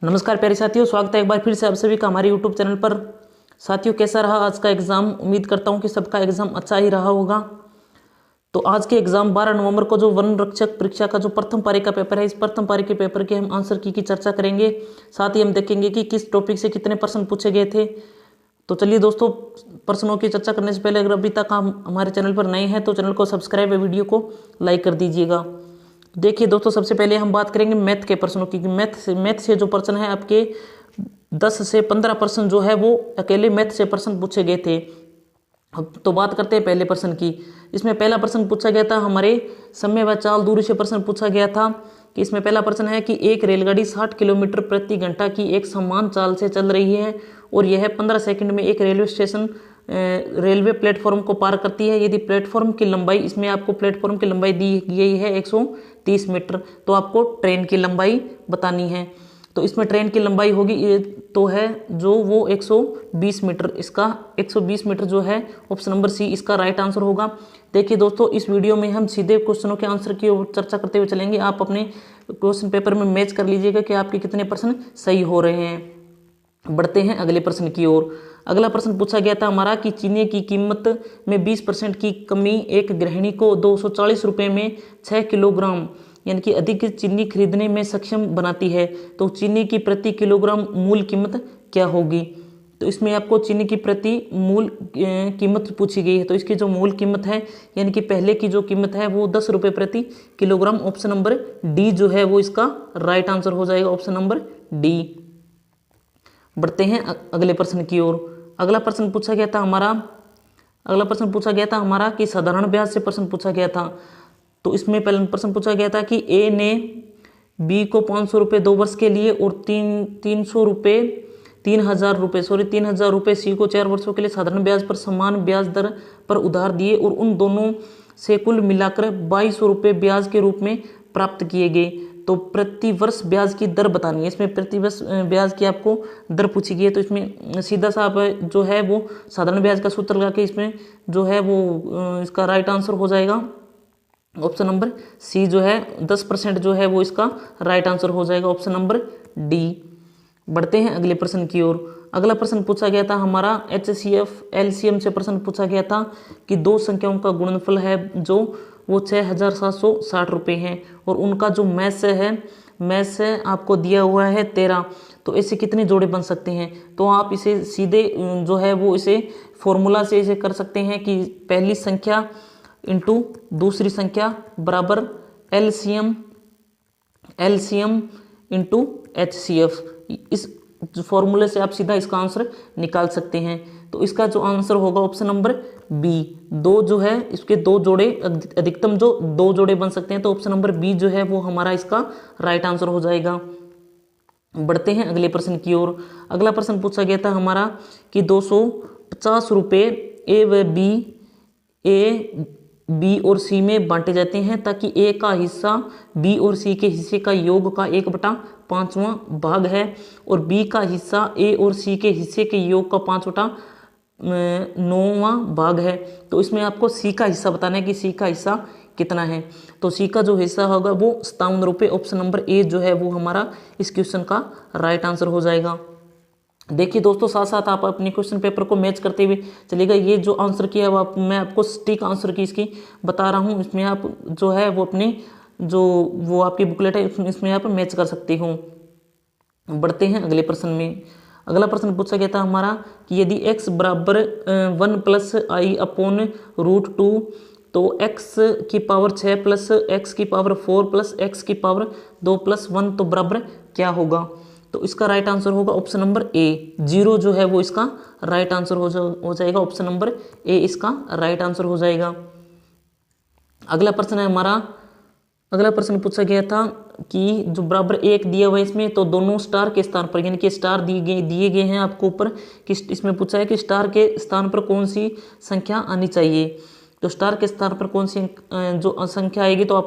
नमस्कार प्यारे साथियों, स्वागत है एक बार फिर से आप सभी का हमारे YouTube चैनल पर। साथियों, कैसा रहा आज का एग्ज़ाम? उम्मीद करता हूं कि सबका एग्ज़ाम अच्छा ही रहा होगा। तो आज के एग्ज़ाम 12 नवंबर को जो वन रक्षक परीक्षा का जो प्रथम पारी का पेपर है, इस प्रथम पारी के पेपर के हम आंसर की चर्चा करेंगे। साथ ही हम देखेंगे कि किस टॉपिक से कितने प्रश्न पूछे गए थे। तो चलिए दोस्तों, प्रश्नों की चर्चा करने से पहले अगर अभी तक आप हमारे चैनल पर नए हैं तो चैनल को सब्सक्राइब और वीडियो को लाइक कर दीजिएगा। देखिए दोस्तों, सबसे पहले हम बात करेंगे मैथ के प्रश्नों की। मैथ से जो प्रश्न है आपके 10 से 15 प्रश्न जो है वो अकेले मैथ से प्रश्न पूछे गए थे। तो बात करते हैं पहले प्रश्न की। इसमें पहला प्रश्न पूछा गया था हमारे समय व चाल दूरी से प्रश्न पूछा गया था कि इसमें पहला प्रश्न है कि एक रेलगाड़ी 60 किलोमीटर प्रति घंटा की एक समान चाल से चल रही है और यह 15 सेकंड में एक रेलवे प्लेटफॉर्म को पार करती है। यदि प्लेटफॉर्म की लंबाई, इसमें आपको प्लेटफॉर्म की लंबाई दी गई है 130 मीटर, तो आपको ट्रेन की लंबाई बतानी है। तो इसमें ट्रेन की लंबाई होगी ये तो है जो वो 120 मीटर। इसका 120 मीटर जो है ऑप्शन नंबर सी इसका राइट आंसर होगा। देखिए दोस्तों, इस वीडियो में हम सीधे क्वेश्चनों के आंसर की चर्चा करते हुए चलेंगे। आप अपने क्वेश्चन पेपर में मैच कर लीजिएगा कि आपके कितने प्रश्न सही हो रहे हैं। बढ़ते हैं अगले प्रश्न की ओर। अगला प्रश्न पूछा गया था हमारा कि चीनी की कीमत में 20% की कमी एक गृहिणी को 240 रुपये में 6 किलोग्राम यानी कि अधिक चीनी खरीदने में सक्षम बनाती है। तो चीनी की प्रति किलोग्राम मूल कीमत क्या होगी? तो इसमें आपको चीनी की प्रति मूल कीमत पूछी गई है। तो इसकी जो मूल कीमत है यानी कि पहले की जो कीमत है वो 10 रुपये प्रति किलोग्राम। ऑप्शन नंबर डी जो है वो इसका राइट आंसर हो जाएगा, ऑप्शन नंबर डी। बढ़ते हैं अगले प्रश्न की ओर। अगला प्रश्न पूछा गया था हमारा कि साधारण ब्याज से प्रश्न पूछा गया था। तो इसमें पहला प्रश्न पूछा गया था कि ए ने बी को 500 रुपये 2 वर्ष के लिए और 3,000 रुपये सी को 4 वर्षों के लिए साधारण ब्याज पर समान ब्याज दर पर उधार दिए और उन दोनों से कुल मिलाकर 2200 रुपये ब्याज के रूप में प्राप्त किए गए। तो प्रति वर्ष ब्याज की दर बतानी है। इसमें प्रति वर्ष ब्याज की आपको दर पूछी गई है। तो इसमें सीधा सा आप जो है वो साधारण ब्याज का सूत्र लगा के इसमें जो है वो इसका राइट आंसर हो जाएगा, ऑप्शन नंबर सी जो है 10% जो है वो इसका राइट आंसर हो जाएगा, ऑप्शन नंबर डी। बढ़ते हैं अगले प्रश्न की ओर। अगला प्रश्न पूछा गया था हमारा HCF LCM से प्रश्न पूछा गया था कि दो संख्याओं का गुणनफल है जो वो 6,760 रुपये हैं और उनका जो मैथ से आपको दिया हुआ है 13। तो ऐसे कितने जोड़े बन सकते हैं? तो आप इसे सीधे जो है वो इसे फॉर्मूला से इसे कर सकते हैं कि पहली संख्या इंटू दूसरी संख्या बराबर LCM इंटू HCF। इस फॉर्मूले से आप सीधा इसका आंसर निकाल सकते हैं। तो इसका जो आंसर होगा ऑप्शन नंबर बी। दो जो है इसके दो जोड़े, अधिकतम जो 2 जोड़े बन सकते हैं। तो ऑप्शन नंबर बी जो है वो हमारा इसका राइट आंसर हो जाएगा। बढ़ते हैं अगले प्रश्न की ओर। अगला प्रश्न पूछा गया था हमारा कि 250 रुपये ए बी और सी में बांटे जाते हैं ताकि ए का हिस्सा बी और सी के हिस्से का योग का 1/5वां भाग है और बी का हिस्सा ए और सी के हिस्से के योग का 5/9वां भाग है। तो इसमें आपको सी का हिस्सा बताना है कि सी का हिस्सा कितना है। तो सी का जो हिस्सा होगा वो 57 रुपये, ऑप्शन नंबर ए जो है वो हमारा इस क्वेश्चन का राइट आंसर हो जाएगा। देखिए दोस्तों, साथ साथ आप अपने क्वेश्चन पेपर को मैच करते हुए चलिएगा। ये जो आंसर किया है मैं आपको सटीक आंसर की इसकी बता रहा हूँ। इसमें आप जो है वो अपनी वो आपकी बुकलेट है इसमें आप मैच कर सकते हो। बढ़ते हैं अगले प्रश्न में। अगला प्रश्न पूछा गया था हमारा कि यदि x बराबर 1 + i/√2 तो x की पावर 6 प्लस x की पावर 4 प्लस x की पावर 2 + 1 तो बराबर क्या होगा? तो इसका राइट आंसर होगा ऑप्शन नंबर ए। 0 जो है वो इसका राइट आंसर हो जाएगा, ऑप्शन नंबर ए इसका राइट आंसर हो जाएगा। अगला प्रश्न है हमारा। अगला प्रश्न पूछा गया था कि जो बराबर 1 दिया हुआ है इसमें, तो दोनों स्टार के स्थान पर यानी कि स्टार दिए गए हैं आपको ऊपर कि इसमें पूछा है कि स्टार के स्थान पर कौन सी संख्या आनी चाहिए। तो स्टार के स्थान पर कौन सी जो संख्या आएगी तो आप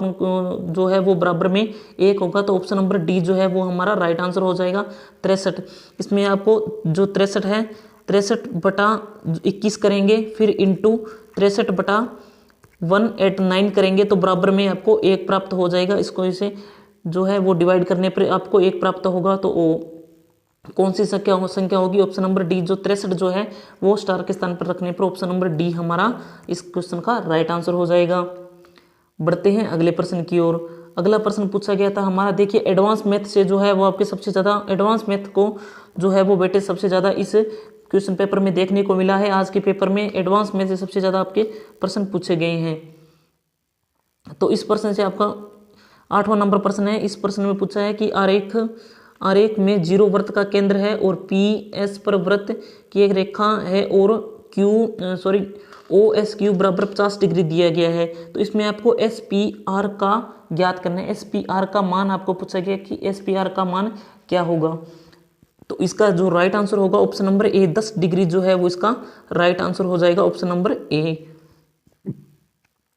जो है वो बराबर में 1 होगा। तो ऑप्शन नंबर डी जो है वो हमारा राइट आंसर हो जाएगा, 63। इसमें आपको जो 63 है 63/21 करेंगे, फिर इंटू 63/189 करेंगे तो बराबर में आपको 1 प्राप्त हो जाएगा। इसको इसे जो है वो डिवाइड करने पर आपको 1 प्राप्त होगा। तो कौन सी संख्या होगी? ऑप्शन नंबर डी, जो 63 जो है वो स्टार के स्थान पर रखने पर ऑप्शन नंबर डी हमारा इस क्वेश्चन का राइट आंसर हो जाएगा। बढ़ते हैं अगले प्रश्न की ओर। अगला प्रश्न पूछा गया था हमारा, देखिए एडवांस मैथ से जो है वो आपके सबसे ज़्यादा एडवांस मैथ को जो है वो बेटे सबसे ज़्यादा इस क्वेश्चन पेपर में देखने को मिला है। आज के पेपर में एडवांस मैथ से सबसे ज़्यादा आपके प्रश्न पूछे गए हैं। तो इस प्रश्न से आपका 8वां नंबर प्रश्न है। इस प्रश्न में पूछा है कि आरेख में 0 वृत्त का केंद्र है और पी एस पर वृत्त की एक रेखा है और OS क्यू बराबर 50 डिग्री दिया गया है। तो इसमें आपको SPR का ज्ञात करना है। SPR का मान आपको पूछा गया कि SPR का मान क्या होगा। तो इसका जो राइट आंसर होगा ऑप्शन नंबर ए, 10 डिग्री जो है वो इसका राइट आंसर हो जाएगा, ऑप्शन नंबर ए।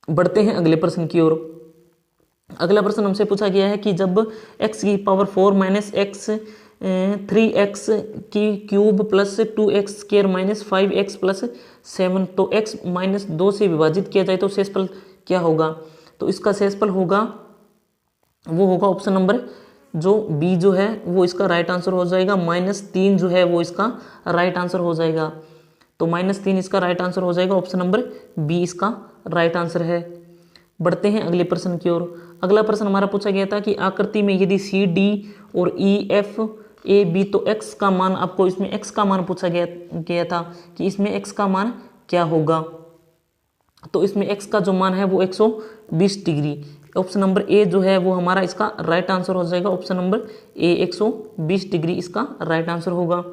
बढ़ते हैं अगले प्रश्न की ओर। अगला प्रश्न हमसे पूछा गया है कि जब x की पावर 4 माइनस एक्स 3x की cube plus 2x square minus 5x plus 7 तो x माइनस 2 से विभाजित किया जाए तो शेषफल क्या होगा? तो इसका शेषफल होगा वो होगा ऑप्शन नंबर जो बी जो है वो इसका राइट आंसर हो जाएगा। -3 जो है वो इसका राइट आंसर हो जाएगा। तो -3 इसका राइट आंसर हो जाएगा, ऑप्शन नंबर बी इसका राइट आंसर है। बढ़ते हैं अगले प्रश्न की ओर। अगला प्रश्न हमारा पूछा गया था कि आकृति में यदि सी डी और ई एफ ए बी तो x का मान, आपको इसमें x का मान पूछा गया था कि इसमें x का मान क्या होगा। तो इसमें x का जो मान है वो 120 डिग्री, ऑप्शन नंबर ए जो है वो हमारा इसका राइट आंसर हो जाएगा, ऑप्शन नंबर ए 120 डिग्री इसका राइट आंसर होगा।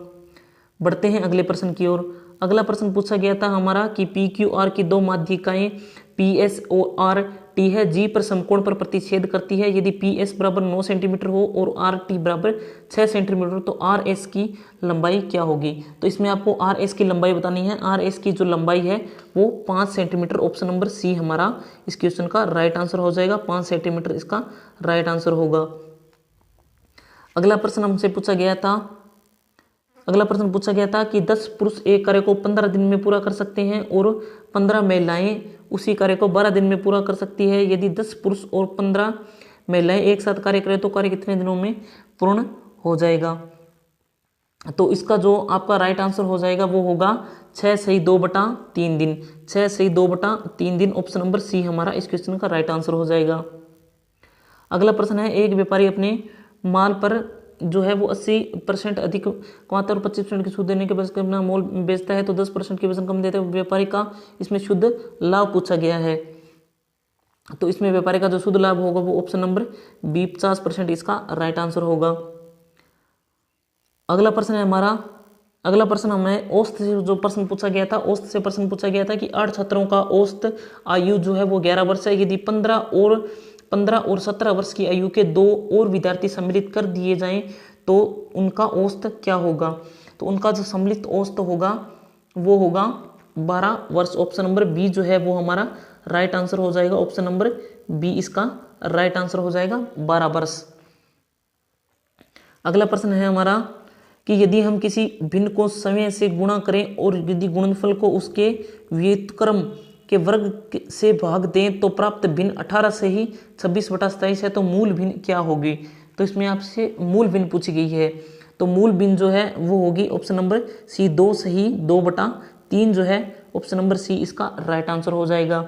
बढ़ते हैं अगले प्रश्न की ओर। अगला प्रश्न पूछा गया था हमारा कि पी क्यू आर की दो माध्यिकाएं P S O R T है, जी पर समकोण पर प्रतिच्छेद करती है। यदि पी एस बराबर 9 सेंटीमीटर हो और आर टी बराबर 6 सेंटीमीटर हो तो आर एस की लंबाई क्या होगी? तो इसमें आपको आर एस की लंबाई बतानी है। आर एस की जो लंबाई है वो 5 सेंटीमीटर, ऑप्शन नंबर सी हमारा इस क्वेश्चन का राइट आंसर हो जाएगा। 5 सेंटीमीटर इसका राइट आंसर होगा। अगला प्रश्न हमसे पूछा गया था कि 10 पुरुष एक कार्य को 15 दिन में पूरा कर सकते हैं और 15 महिलाएं उसी कार्य को 12 दिन में पूरा कर सकती है। यदि 10 पुरुष और 15 महिलाएं एक साथ कार्य करें तो कार्य कितने दिनों में पूर्ण हो जाएगा? तो इसका जो आपका राइट आंसर हो जाएगा वो होगा 6 सही 2/3 दिन। 6 सही 2/3 दिन, ऑप्शन नंबर सी हमारा इस क्वेश्चन का राइट आंसर हो जाएगा। अगला प्रश्न है, एक व्यापारी अपने माल पर जो है वो 80% अधिक कमाता है और 25% की छूट देने के बाद अपना मोल बेचता है तो 10% की वजन कम देता है। व्यापारी का इसमें शुद्ध लाभ पूछा गया है। तो इसमें व्यापारी का जो शुद्ध लाभ होगा वो ऑप्शन नंबर बी 50% इसका राइट आंसर होगा। अगला प्रश्न हमें औसत से जो प्रश्न पूछा गया था, औसत से प्रश्न पूछा गया था कि 8 छात्रों का औसत आयु जो है वो 11 वर्ष है। यदि 15 और 17 वर्ष की आयु के 2 और विद्यार्थी सम्मिलित कर दिए जाएं तो उनका औसत क्या होगा? तो उनका जो सम्मिलित औसत होगा वो होगा 12 वर्ष, ऑप्शन नंबर बी जो है वो हमारा राइट आंसर हो जाएगा। ऑप्शन नंबर बी इसका राइट आंसर हो जाएगा, 12 वर्ष। अगला प्रश्न है हमारा कि यदि हम किसी भिन्न को समय से गुणा करें और यदि गुणनफल को उसके व्युत्क्रम के वर्ग से भाग दें तो प्राप्त भिन्न 18 से ही 26/27 है, तो मूल भिन्न क्या होगी? तो इसमें आपसे मूल भिन्न पूछी गई है। तो मूल भिन्न जो है वो होगी ऑप्शन नंबर सी 2 सही 2/3 जो है, ऑप्शन नंबर सी इसका राइट आंसर हो जाएगा।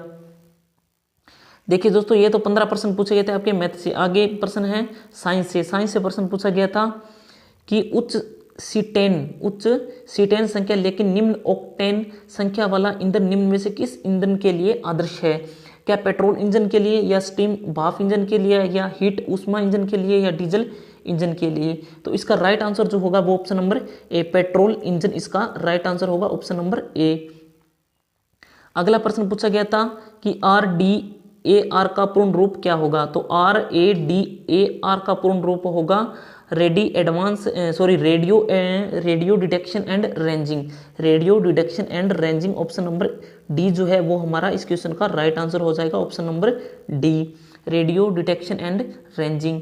देखिए दोस्तों, ये तो 15 प्रश्न पूछे गए थे आपके मैथ से। आगे प्रश्न है साइंस से। साइंस से प्रश्न पूछा गया था कि उच्च सीटेन संख्या लेकिन निम्न ऑक्टेन संख्या वाला ईंधन निम्न में से किस ईंधन के लिए आदर्श है? क्या पेट्रोल इंजन के लिए, या स्टीम भाप इंजन के लिए, या हीट उष्मा इंजन के लिए, या डीजल इंजन के लिए? तो इसका राइट आंसर जो होगा वो ऑप्शन नंबर ए, पेट्रोल इंजन इसका राइट आंसर होगा, ऑप्शन नंबर ए। अगला प्रश्न पूछा गया था कि RDAR का पूर्ण रूप क्या होगा? तो RADAR का पूर्ण रूप होगा radio detection and ranging. Option number D जो है वो हमारा इस क्वेश्चन का राइट आंसर हो जाएगा, option number D, radio detection and ranging.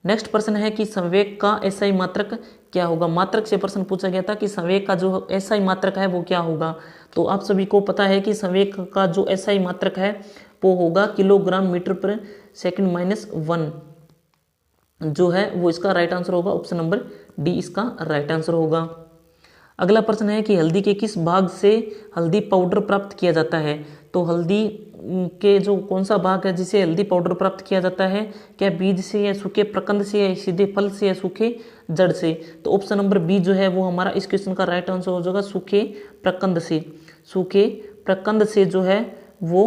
Next प्रश्न है कि संवेग का एसआई मात्रक क्या होगा? मात्रक से प्रश्न पूछा गया था कि संवेग का जो एसआई मात्रक है वो क्या होगा? तो आप सभी को पता है कि संवेग का जो एसआई मात्रक है वो होगा किलोग्राम मीटर पर सेकंड -1। जो है वो इसका राइट आंसर होगा, ऑप्शन नंबर डी इसका राइट आंसर होगा। अगला प्रश्न है कि हल्दी के किस भाग से हल्दी पाउडर प्राप्त किया जाता है। तो हल्दी के जो कौन सा भाग है जिसे हल्दी पाउडर प्राप्त किया जाता है, क्या बीज से या सूखे प्रकंद से या सीधे फल से या सूखे जड़ से। तो ऑप्शन नंबर बी जो है वो हमारा इस क्वेश्चन का राइट आंसर हो जाएगा, सूखे प्रकंद से। सूखे प्रकंद से जो है वो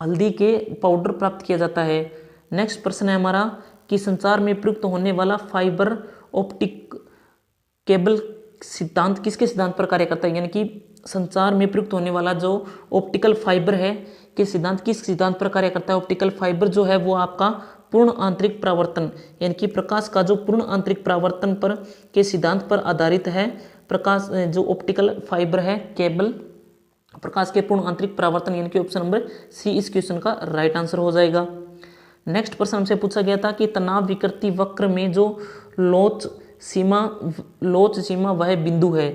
हल्दी के पाउडर प्राप्त किया जाता है। नेक्स्ट प्रश्न है हमारा कि संचार में प्रयुक्त होने वाला फाइबर ऑप्टिक केबल सिद्धांत किसके सिद्धांत पर कार्य करता है। यानी कि संचार में प्रयुक्त होने वाला जो ऑप्टिकल फाइबर है के सिद्धांत किस सिद्धांत पर कार्य करता है। ऑप्टिकल फाइबर जो है वो आपका पूर्ण आंतरिक परावर्तन यानी कि प्रकाश का जो पूर्ण आंतरिक परावर्तन पर के सिद्धांत पर आधारित है। प्रकाश जो ऑप्टिकल फाइबर है केबल प्रकाश के पूर्ण आंतरिक परावर्तन यानी कि ऑप्शन नंबर सी इस क्वेश्चन का राइट आंसर हो जाएगा। नेक्स्ट प्रश्न हमसे पूछा गया था कि तनाव विकृति वक्र में जो लोच सीमा वह बिंदु है,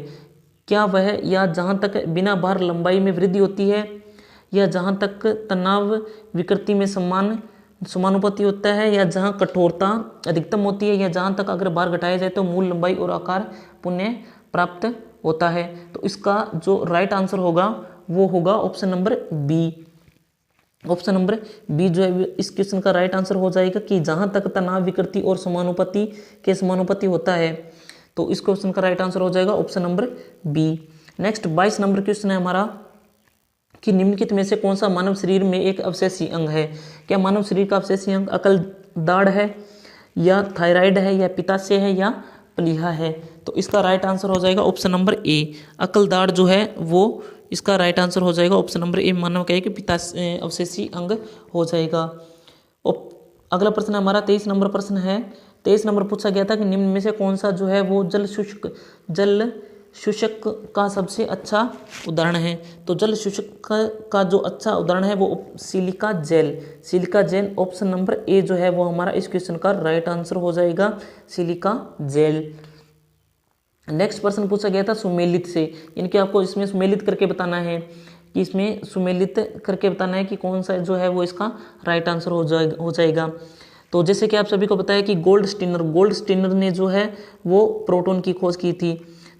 क्या वह या जहां तक बिना भार लंबाई में वृद्धि होती है, या जहां तक तनाव विकृति में समानुपाती होता है, या जहां कठोरता अधिकतम होती है, या जहां तक अगर भार घटाया जाए तो मूल लंबाई और आकार पुनः प्राप्त होता है। तो इसका जो राइट आंसर होगा वो होगा option number B. Option number B जो है इस क्वेश्चन का राइट आंसर हो जाएगा कि जहां तक तनाव विकृति और समानुपाती के समानुपाती होता है। तो इस क्वेश्चन का राइट आंसर हो जाएगा option number B. Next 22 number question है हमारा कि निम्नलिखित में से कौन सा मानव शरीर में एक अवशेषी अंग है। क्या मानव शरीर का अवशेषी अंग अकल दाढ़ है, या थायराइड है, या पित्ताशय है, या प्लीहा है। तो इसका राइट आंसर हो जाएगा ऑप्शन नंबर ए, अकल दाढ़ जो है वो इसका राइट आंसर हो जाएगा। ऑप्शन नंबर ए मानव का एक पित्ताशय अवशेषी अंग हो जाएगा। अगला प्रश्न हमारा 23 नंबर प्रश्न है। 23 नंबर पूछा गया था कि निम्न में से कौन सा जो है वो जल शोषक का सबसे अच्छा उदाहरण है। तो जल शोषक का जो अच्छा उदाहरण है वो सिलिका जेल ऑप्शन नंबर ए जो है वो हमारा इस क्वेश्चन का राइट आंसर हो जाएगा, सिलिका जेल। नेक्स्ट प्रश्न पूछा गया था सुमेलित से, यानी कि आपको इसमें सुमेलित करके बताना है कि इसमें सुमेलित करके बताना है कि कौन सा जो है वो इसका राइट आंसर हो जाएगा। तो जैसे कि आप सभी को पता है कि गोल्ड स्टीनर ने जो है वो प्रोटॉन की खोज की थी,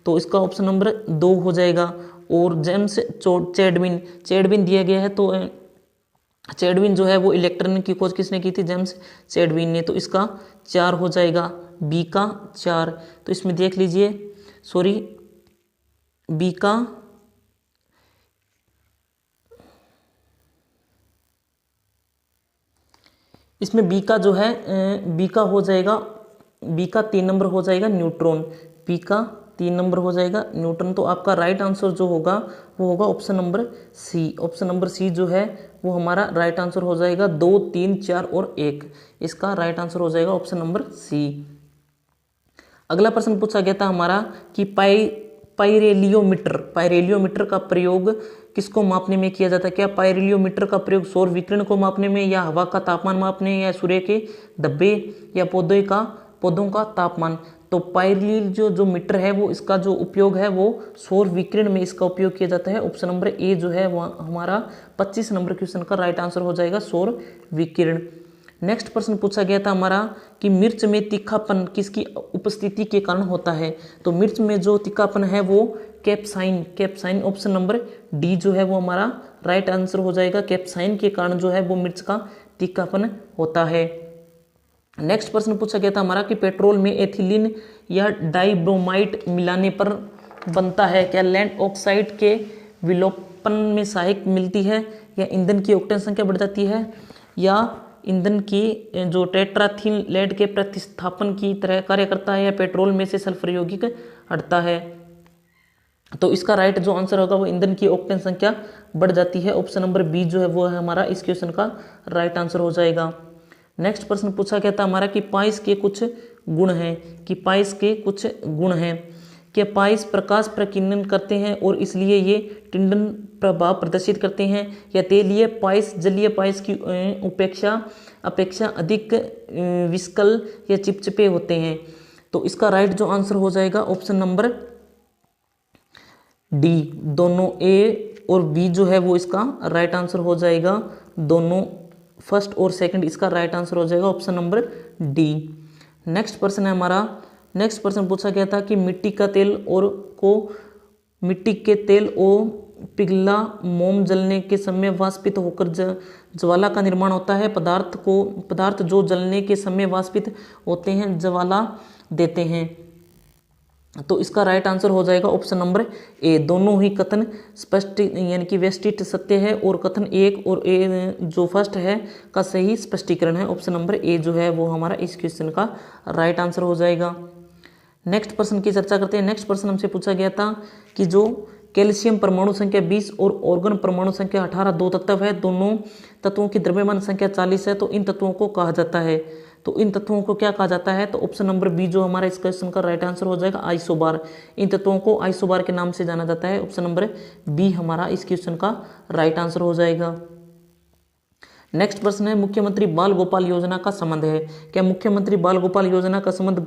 तो इसका ऑप्शन नंबर 2 हो जाएगा। और जेम्स चैडविन दिया गया है, तो चैडविन जो है वो इलेक्ट्रॉन की खोज किसने की थी, जेम्स चैडविन ने। तो इसका 4 हो जाएगा, बी का 4। तो इसमें देख लीजिए, सॉरी बी का इसमें बी का जो है बी का हो जाएगा, बी का 3 नंबर हो जाएगा न्यूट्रॉन, बी का 3 नंबर हो जाएगा न्यूट्रॉन। तो आपका राइट आंसर जो होगा वो होगा option number C. Option number C जो है वो हमारा राइट आंसर हो जाएगा। 2, 3, 4 और 1 इसका राइट आंसर हो जाएगा ऑप्शन नंबर सी। अगला प्रश्न पूछा गया था हमारा कि पाइरेलियोमीटर का प्रयोग किसको मापने में किया जाता है। क्या पाइरेलियोमीटर का प्रयोग सौर विकिरण को मापने में, या हवा का तापमान मापने, या सूर्य के धब्बे, या पौधों का तापमान। तो पाइरेलियो जो मीटर है वो इसका जो उपयोग है वो सौर विकिरण में इसका उपयोग किया जाता है। ऑप्शन नंबर ए जो है वो हमारा 25 नंबर क्वेश्चन का राइट आंसर हो जाएगा, सौर विकिरण। नेक्स्ट प्रश्न पूछा गया था हमारा कि मिर्च में तीखापन किसकी उपस्थिति के कारण होता है। तो मिर्च में जो तीखापन है वो कैप्साइन ऑप्शन नंबर डी जो है वो हमारा राइट आंसर हो जाएगा। कैप्साइन के कारण जो है वो मिर्च का तीखापन होता है। नेक्स्ट प्रश्न पूछा गया था हमारा कि पेट्रोल में एथिलीन या डाइब्रोमाइड मिलाने पर बनता है। क्या लैंड ऑक्साइड के विलोपन में सहायक मिलती है, या ईंधन की ऑक्टेन संख्या बढ़ जाती है, या ईंधन की जो टेट्राथीन लेड के प्रतिस्थापन की तरह कार्य करता है, या पेट्रोल में से सल्फर यौगिक हटता है। तो इसका राइट जो आंसर होगा वो ईंधन की ऑक्टेन संख्या बढ़ जाती है। ऑप्शन नंबर बी जो है वो है हमारा इस क्वेश्चन का राइट आंसर हो जाएगा। नेक्स्ट प्रश्न पूछा गया था हमारा कि पाइस के कुछ गुण हैं। कि पाइस प्रकाश प्रकीर्णन करते हैं और इसलिए ये टिंडन प्रभाव प्रदर्शित करते हैं, या तेलीय पाइस जलीय पाइस की अपेक्षा अधिक विस्कल या चिपचिपे होते हैं। तो इसका राइट जो आंसर हो जाएगा ऑप्शन नंबर डी, दोनों ए और बी जो है वो इसका राइट आंसर हो जाएगा। दोनों फर्स्ट और सेकंड इसका राइट आंसर हो जाएगा ऑप्शन नंबर डी। नेक्स्ट प्रश्न है हमारा, नेक्स्ट प्रश्न पूछा गया था कि मिट्टी के तेल और पिघला मोम जलने के समय वाष्पित होकर ज्वाला का निर्माण होता है। पदार्थ जो जलने के समय वाष्पित होते हैं ज्वाला देते हैं। तो इसका राइट आंसर हो जाएगा ऑप्शन नंबर ए। दोनों ही कथन स्पष्ट यानी कि व्यष्टि सत्य है और कथन एक और ए जो फर्स्ट है का सही स्पष्टीकरण है। ऑप्शन नंबर ए जो है वो हमारा इस क्वेश्चन का राइट आंसर हो जाएगा। नेक्स्ट प्रश्न की चर्चा करते हैं। नेक्स्ट प्रश्न हमसे पूछा गया था कि जो कैल्शियम परमाणु संख्या 20 और ऑर्गन परमाणु संख्या 18 दो तत्व है, दोनों तत्वों की द्रव्यमान संख्या 40 है, तो इन तत्वों को कहा जाता है। तो इन तत्वों को क्या कहा जाता है? तो ऑप्शन नंबर बी जो हमारा इस क्वेश्चन का राइट आंसर हो जाएगा आइसोबार। इन तत्वों को आइसोबार के नाम से जाना जाता है। ऑप्शन नंबर बी हमारा इस क्वेश्चन का राइट आंसर हो जाएगा। नेक्स्ट प्रश्न है, मुख्यमंत्री बाल गोपाल योजना का संबंध है। क्या मुख्यमंत्री बाल गोपाल योजना का संबंध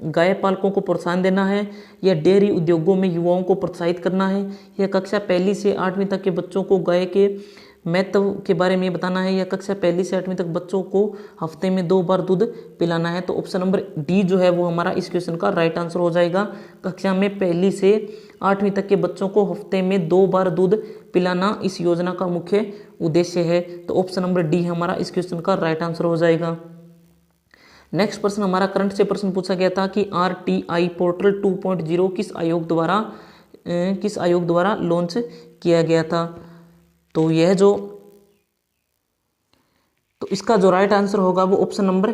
गाय पालकों को प्रोत्साहन देना है, या डेयरी उद्योगों में युवाओं को प्रोत्साहित करना है, या कक्षा 1 से 8वीं तक के बच्चों को गाय के महत्व के बारे में बताना है, या कक्षा 1 से 8वीं तक बच्चों को हफ्ते में 2 बार दूध पिलाना है। तो ऑप्शन नंबर डी जो है वो हमारा इस क्वेश्चन का राइट आंसर हो जाएगा। कक्षा में 1 से 8वीं तक के बच्चों को हफ्ते में 2 बार दूध पिलाना इस योजना का मुख्य उद्देश्य है। तो ऑप्शन नंबर डी हमारा इस क्वेश्चन का राइट आंसर हो जाएगा। नेक्स्ट प्रश्न हमारा करंट से प्रश्न पूछा गया था कि RTI पोर्टल 2.0 किस आयोग द्वारा लॉन्च किया गया था। तो इसका जो राइट आंसर होगा वो ऑप्शन नंबर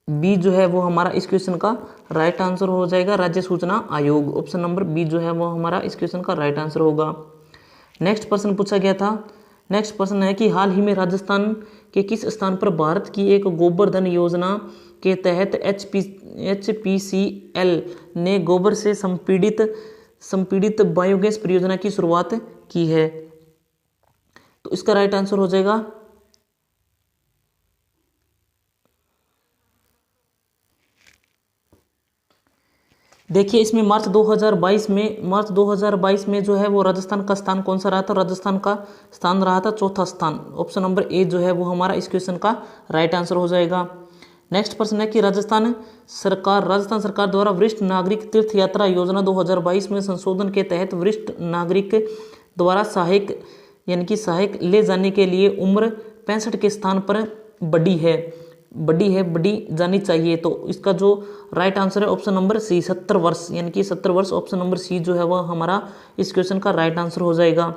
बी जो है वो हमारा इस क्वेश्चन का राइट आंसर हो जाएगा, राज्य सूचना आयोग। ऑप्शन नंबर बी जो है वो हमारा इस क्वेश्चन का राइट आंसर होगा। नेक्स्ट प्रश्न पूछा गया था, नेक्स्ट प्रश्न है कि हाल ही में राजस्थान के किस स्थान पर भारत की एक गोबर धन योजना के तहत HPCL ने गोबर से संपीड़ित बायोगैस परियोजना की शुरुआत की है। तो इसका राइट आंसर हो जाएगा देखिए इसमें मार्च 2022 में जो है वो राजस्थान का स्थान कौन सा रहा था? राजस्थान का स्थान रहा था चौथा स्थान। ऑप्शन नंबर ए जो है वो हमारा इस क्वेश्चन का राइट आंसर हो जाएगा। नेक्स्ट प्रश्न है कि राजस्थान सरकार द्वारा वरिष्ठ नागरिक तीर्थ यात्रा योजना 2022 में संशोधन के तहत वरिष्ठ नागरिक द्वारा सहायक ले जाने के लिए उम्र 65 के स्थान पर बढ़ी जानी चाहिए। तो इसका जो राइट आंसर है ऑप्शन नंबर सी 70 वर्ष, यानी कि 70 वर्ष। ऑप्शन नंबर सी जो है वह हमारा इस क्वेश्चन का राइट आंसर हो जाएगा।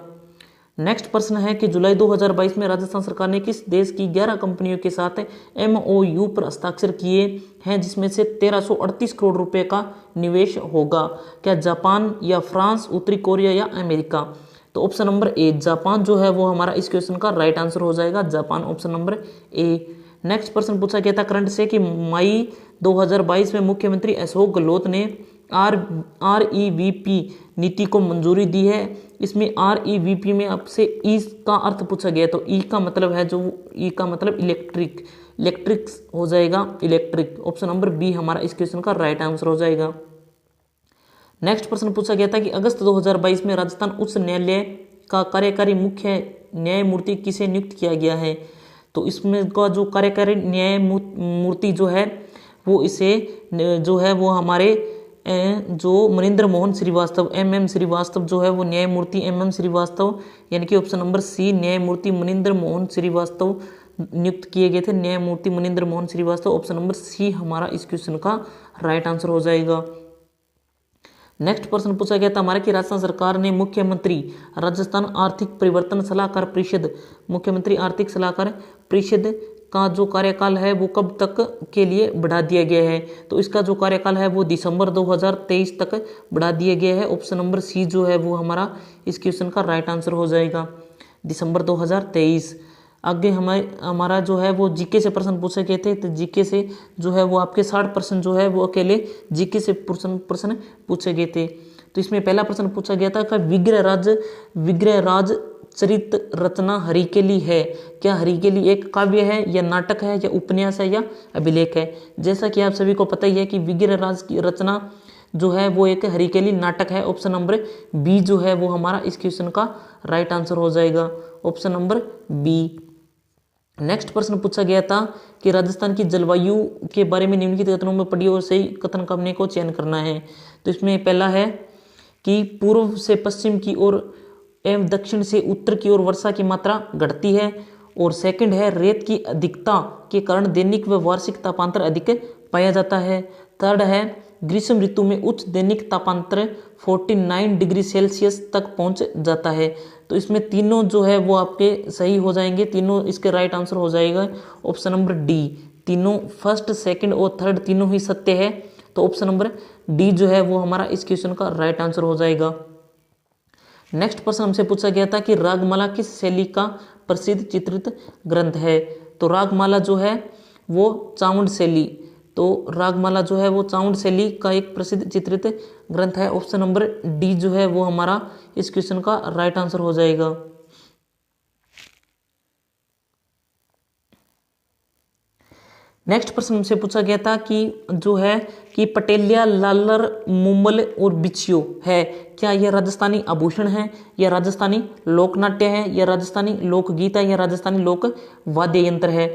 नेक्स्ट प्रश्न है कि जुलाई 2022 में राजस्थान सरकार ने किस देश की 11 कंपनियों के साथ MOU पर हस्ताक्षर किए हैं, जिसमें से 1338 करोड़ रुपए का निवेश होगा? क्या जापान, या फ्रांस, उत्तरी कोरिया, या अमेरिका? तो ऑप्शन नंबर ए जापान जो है वो हमारा इस क्वेश्चन का राइट आंसर हो जाएगा, जापान। ऑप्शन नंबर ए। नेक्स्ट प्रश्न पूछा गया था करंट से कि मई 2022 में मुख्यमंत्री अशोक गहलोत ने REVP नीति को मंजूरी दी है। इसमें REVP में आपसे ई का अर्थ पूछा गया, तो ई का मतलब है इलेक्ट्रिक हो जाएगा, इलेक्ट्रिक। ऑप्शन नंबर बी हमारा इस क्वेश्चन का राइट आंसर हो जाएगा। नेक्स्ट प्रश्न पूछा गया था कि अगस्त 2022 में राजस्थान उच्च न्यायालय का कार्यकारी मुख्य न्यायमूर्ति किसे नियुक्त किया गया है? तो इसमें का जो कार्यकारी न्यायमूर्ति जो है वो इसे जो है वो हमारे जो मनिंदर मोहन श्रीवास्तव MM श्रीवास्तव जो है वो न्यायमूर्ति MM श्रीवास्तव, यानी कि ऑप्शन नंबर सी न्यायमूर्ति मनिंदर मोहन श्रीवास्तव नियुक्त किए गए थे, न्यायमूर्ति Maninder Mohan Srivastava. Option number C हमारा इस क्वेश्चन का राइट आंसर हो जाएगा। नेक्स्ट प्रश्न पूछा गया था हमारा कि राजस्थान सरकार ने मुख्यमंत्री राजस्थान आर्थिक परिवर्तन सलाहकार परिषद का जो कार्यकाल है वो कब तक के लिए बढ़ा दिया गया है? तो इसका जो कार्यकाल है वो दिसंबर 2023 तक बढ़ा दिया गया है। ऑप्शन नंबर सी जो है वो हमारा इस क्वेश्चन का राइट आंसर हो जाएगा, दिसंबर 2023। आगे हमारा जो है वो जीके से प्रश्न पूछे गए थे, तो जीके से जो है वो आपके 60% जो है वो अकेले जीके से प्रश्न पूछे गए थे। तो इसमें पहला प्रश्न पूछा गया था कि विग्रहराज चरित रचना हरिकेली है। क्या हरिकेली एक काव्य है, या नाटक है, या उपन्यास है, या अभिलेख है? जैसा कि आप सभी को पता ही है कि विग्रहराज की रचना जो है वो एक हरिकेली नाटक है। ऑप्शन नंबर बी जो है वो हमारा इस क्वेश्चन का राइट आंसर हो जाएगा, ऑप्शन नंबर बी। नेक्स्ट प्रश्न पूछा गया था कि राजस्थान की जलवायु के बारे में निम्नलिखित कथनों में पढ़िए और सही कथन करने को चयन करना है। तो इसमें पहला है कि पूर्व से पश्चिम की ओर एवं दक्षिण से उत्तर की ओर वर्षा की मात्रा घटती है। और सेकंड है रेत की अधिकता के कारण दैनिक व वार्षिक तापांतर अधिक पाया जाता है। थर्ड है ग्रीष्म ऋतु में उच्च दैनिक तापांतर 49 डिग्री सेल्सियस तक पहुंच जाता है। तो इसमें तीनों जो है वो आपके सही हो जाएंगे, तीनों इसके राइट आंसर हो जाएगा ऑप्शन नंबर डी। तीनों फर्स्ट सेकंड और थर्ड तीनों ही सत्य है। तो ऑप्शन नंबर डी जो है वो हमारा इस क्वेश्चन का राइट आंसर हो जाएगा। नेक्स्ट प्रश्न हमसे पूछा गया था कि रागमाला किस शैली का प्रसिद्ध चित्रित ग्रंथ है। तो रागमाला जो है वो चावंड शैली, तो रागमाला जो है वो चावंड शैली का एक प्रसिद्ध चित्रित ग्रंथ है। ऑप्शन नंबर डी जो है वो हमारा इस क्वेश्चन का राइट आंसर हो जाएगा। नेक्स्ट प्रश्न हमसे पूछा गया था कि जो है कि पटेलिया, लालर, मुम्बल और बिछियो है, क्या यह राजस्थानी आभूषण है या राजस्थानी लोकनाट्य है या राजस्थानी लोकगीत है या राजस्थानी लोक वाद्य यंत्र है।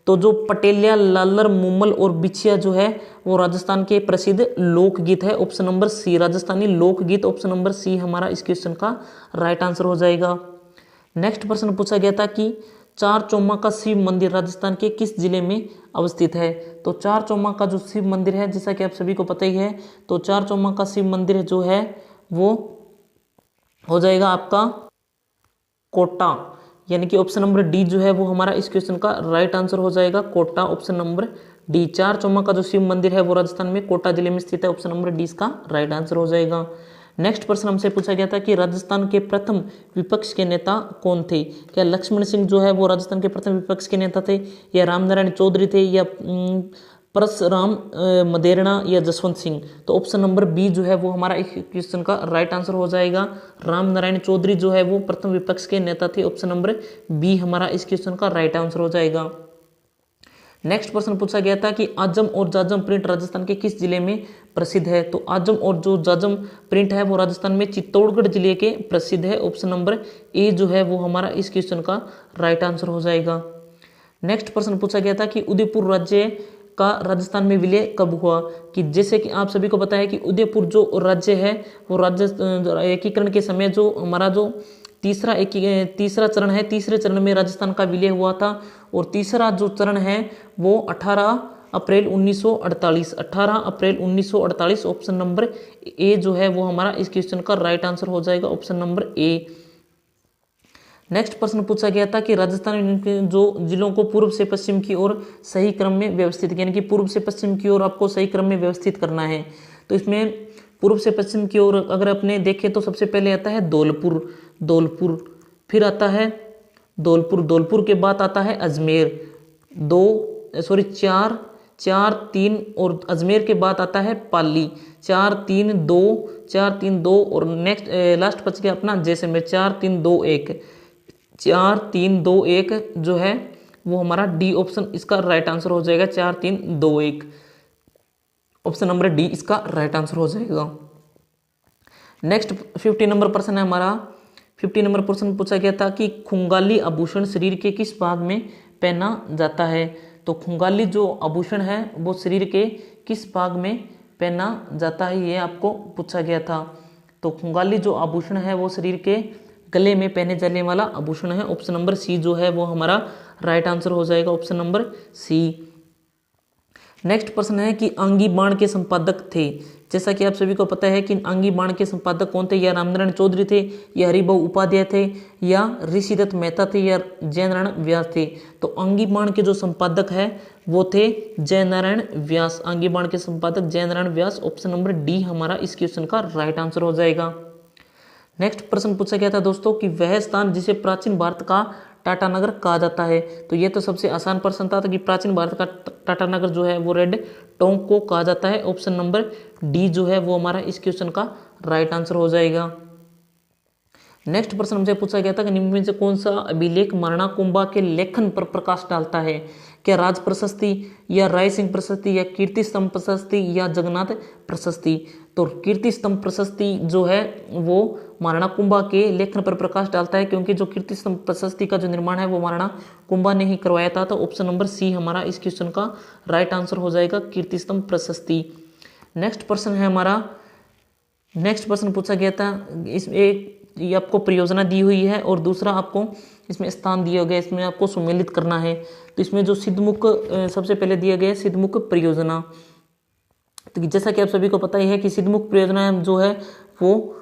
तो जो पटेलिया, लालर, मुम्बल और बिछिया जो है वो राजस्थान के प्रसिद्ध लोकगीत है। ऑप्शन नंबर सी राजस्थानी लोकगीत, ऑप्शन नंबर सी हमारा इस क्वेश्चन का राइट आंसर हो जाएगा। नेक्स्ट प्रश्न पूछा गया था कि चार चौमा का शिव मंदिर राजस्थान के किस जिले में अवस्थित है। तो चार चौमा का जो शिव मंदिर है, जैसा कि आप सभी को पता ही है, तो चार चौमा का शिव मंदिर जो है वो हो जाएगा आपका कोटा, यानी कि ऑप्शन नंबर डी जो है वो हमारा इस क्वेश्चन का राइट आंसर हो जाएगा कोटा, ऑप्शन नंबर डी। चार चौमा का जो शिव मंदिर है वो राजस्थान में कोटा जिले में स्थित है, ऑप्शन नंबर डी इसका राइट आंसर हो जाएगा। नेक्स्ट प्रश्न हमसे पूछा गया था कि राजस्थान के प्रथम विपक्ष के नेता कौन थे। क्या लक्ष्मण सिंह जो है वो राजस्थान के प्रथम विपक्ष के नेता थे, या रामनारायण चौधरी थे, या परसराम मदेरणा, या जसवंत सिंह। तो ऑप्शन नंबर बी जो है वो हमारा इस क्वेश्चन का राइट आंसर हो जाएगा। रामनारायण चौधरी जो है वो प्रथम विपक्ष के नेता थे, ऑप्शन नंबर बी हमारा इस क्वेश्चन का राइट आंसर हो जाएगा। नेक्स्ट प्रश्न पूछा गया था कि आजम और जाजम प्रिंट राजस्थान के किस जिले में प्रसिद्ध है। तो आजम और जो जाजम प्रिंट है वो राजस्थान में चित्तौड़गढ़ जिले के प्रसिद्ध है, ऑप्शन नंबर ए जो है वो हमारा इस क्वेश्चन का राइट आंसर हो जाएगा। नेक्स्ट प्रश्न पूछा गया था कि उदयपुर राज्य का राजस्थान में विलय कब हुआ। कि जैसे कि आप सभी को पता है कि उदयपुर जो राज्य है वो राज्य एकीकरण के समय जो हमारा जो तीसरा चरण है, तीसरे चरण में राजस्थान का विलय हुआ था। और तीसरा जो चरण है वो 18 अप्रैल 1948, 18 अप्रैल 1948, ऑप्शन नंबर ए जो है वो हमारा इस क्वेश्चन का राइट आंसर हो जाएगा, ऑप्शन नंबर ए। नेक्स्ट प्रश्न पूछा गया था कि राजस्थान के जो जिलों को पूर्व से पश्चिम की ओर सही क्रम में व्यवस्थित, यानी कि पूर्व से पश्चिम की ओर आपको सही क्रम में व्यवस्थित करना है। तो इसमें पूर्व से पश्चिम की ओर अगर अपने देखें तो सबसे पहले आता है धौलपुर, फिर आता है धौलपुर के बाद आता है अजमेर, 4 3 और अजमेर के बाद आता है पाली, 4 3 2 और नेक्स्ट लास्ट बच गया अपना जैसलमेर, 4 3 2 1, 4 3 2 1 जो है वो हमारा डी ऑप्शन इसका राइट आंसर हो जाएगा, 4 3 2 1, ऑप्शन नंबर डी इसका राइट आंसर हो जाएगा। नेक्स्ट 50 नंबर प्रश्न है हमारा। 50 नंबर प्रश्न पूछा गया था कि खुंगाली आभूषण शरीर के किस भाग में पहना जाता है। तो खुंगाली जो आभूषण है वो शरीर के किस भाग में पहना जाता है, ये आपको पूछा गया था। तो खुंगाली जो आभूषण है वो शरीर के गले में पहने जाने वाला आभूषण है, ऑप्शन नंबर सी जो है वो हमारा राइट आंसर हो जाएगा, ऑप्शन नंबर सी। नेक्स्ट प्रश्न है कि आंगी बाण के संपादक थे। जैसा कि आप सभी को पता है कि आंगी बाण के संपादक कौन थे, या रामनारायण चौधरी थे, या हरिभाऊ उपाध्याय थे, या ऋषिदत्त मेहता थे, या जयनारायण व्यास थे। तो आंगी बाण के जो संपादक है वो थे जयनारायण व्यास, आंगी बाण के संपादक जयनारायण व्यास, ऑप्शन नंबर डी हमारा इस क्वेश्चन का राइट आंसर हो जाएगा। नेक्स्ट प्रश्न पूछा गया था दोस्तों कि वह स्थान जिसे प्राचीन भारत का टाटानगर कहा जाता है। तो ये तो सबसे आसान प्रश्न था कि प्राचीन भारत का टाटानगर जो है वो रेड टोंक को कहा जाता है, ऑप्शन नंबर डी जो है वो हमारा इस क्वेश्चन का राइट आंसर हो जाएगा। नेक्स्ट प्रश्न हमसे पूछा गया था कि निम्न में से कौन सा अभिलेख महाराणा कुंभा के लेखन पर प्रकाश डालता है। क्या राज प्रशस्ति या राय सिंह प्रशस्ति या कीर्ति स्तंभ प्रशस्ति या जगन्नाथ प्रशस्ति। तो कीर्ति स्तंभ प्रशस्ति जो है वो महाराणा कुंभा के लेखन पर प्रकाश डालता है, क्योंकि जो कीर्ति स्तंभ प्रशस्ति का जो निर्माण है वो महाराणा कुंभा ने ही करवाया था। तो ऑप्शन नंबर सी हमारा इस क्वेश्चन का राइट आंसर हो जाएगा, कीर्ति स्तंभ प्रशस्ति। नेक्स्ट प्रश्न है हमारा, नेक्स्ट प्रश्न पूछा गया था, इसमें ये आपको परियोजना दी हुई है और दूसरा आपको इसमें स्थान दिया गया, इसमें आपको सम्मिलित करना है। तो इसमें जो सिद्धमुख सबसे पहले दिया गया है सिद्धमुख परियोजना। तो जैसा कि आप सभी को पता ही है कि सिद्धमुख परियोजना जो है वो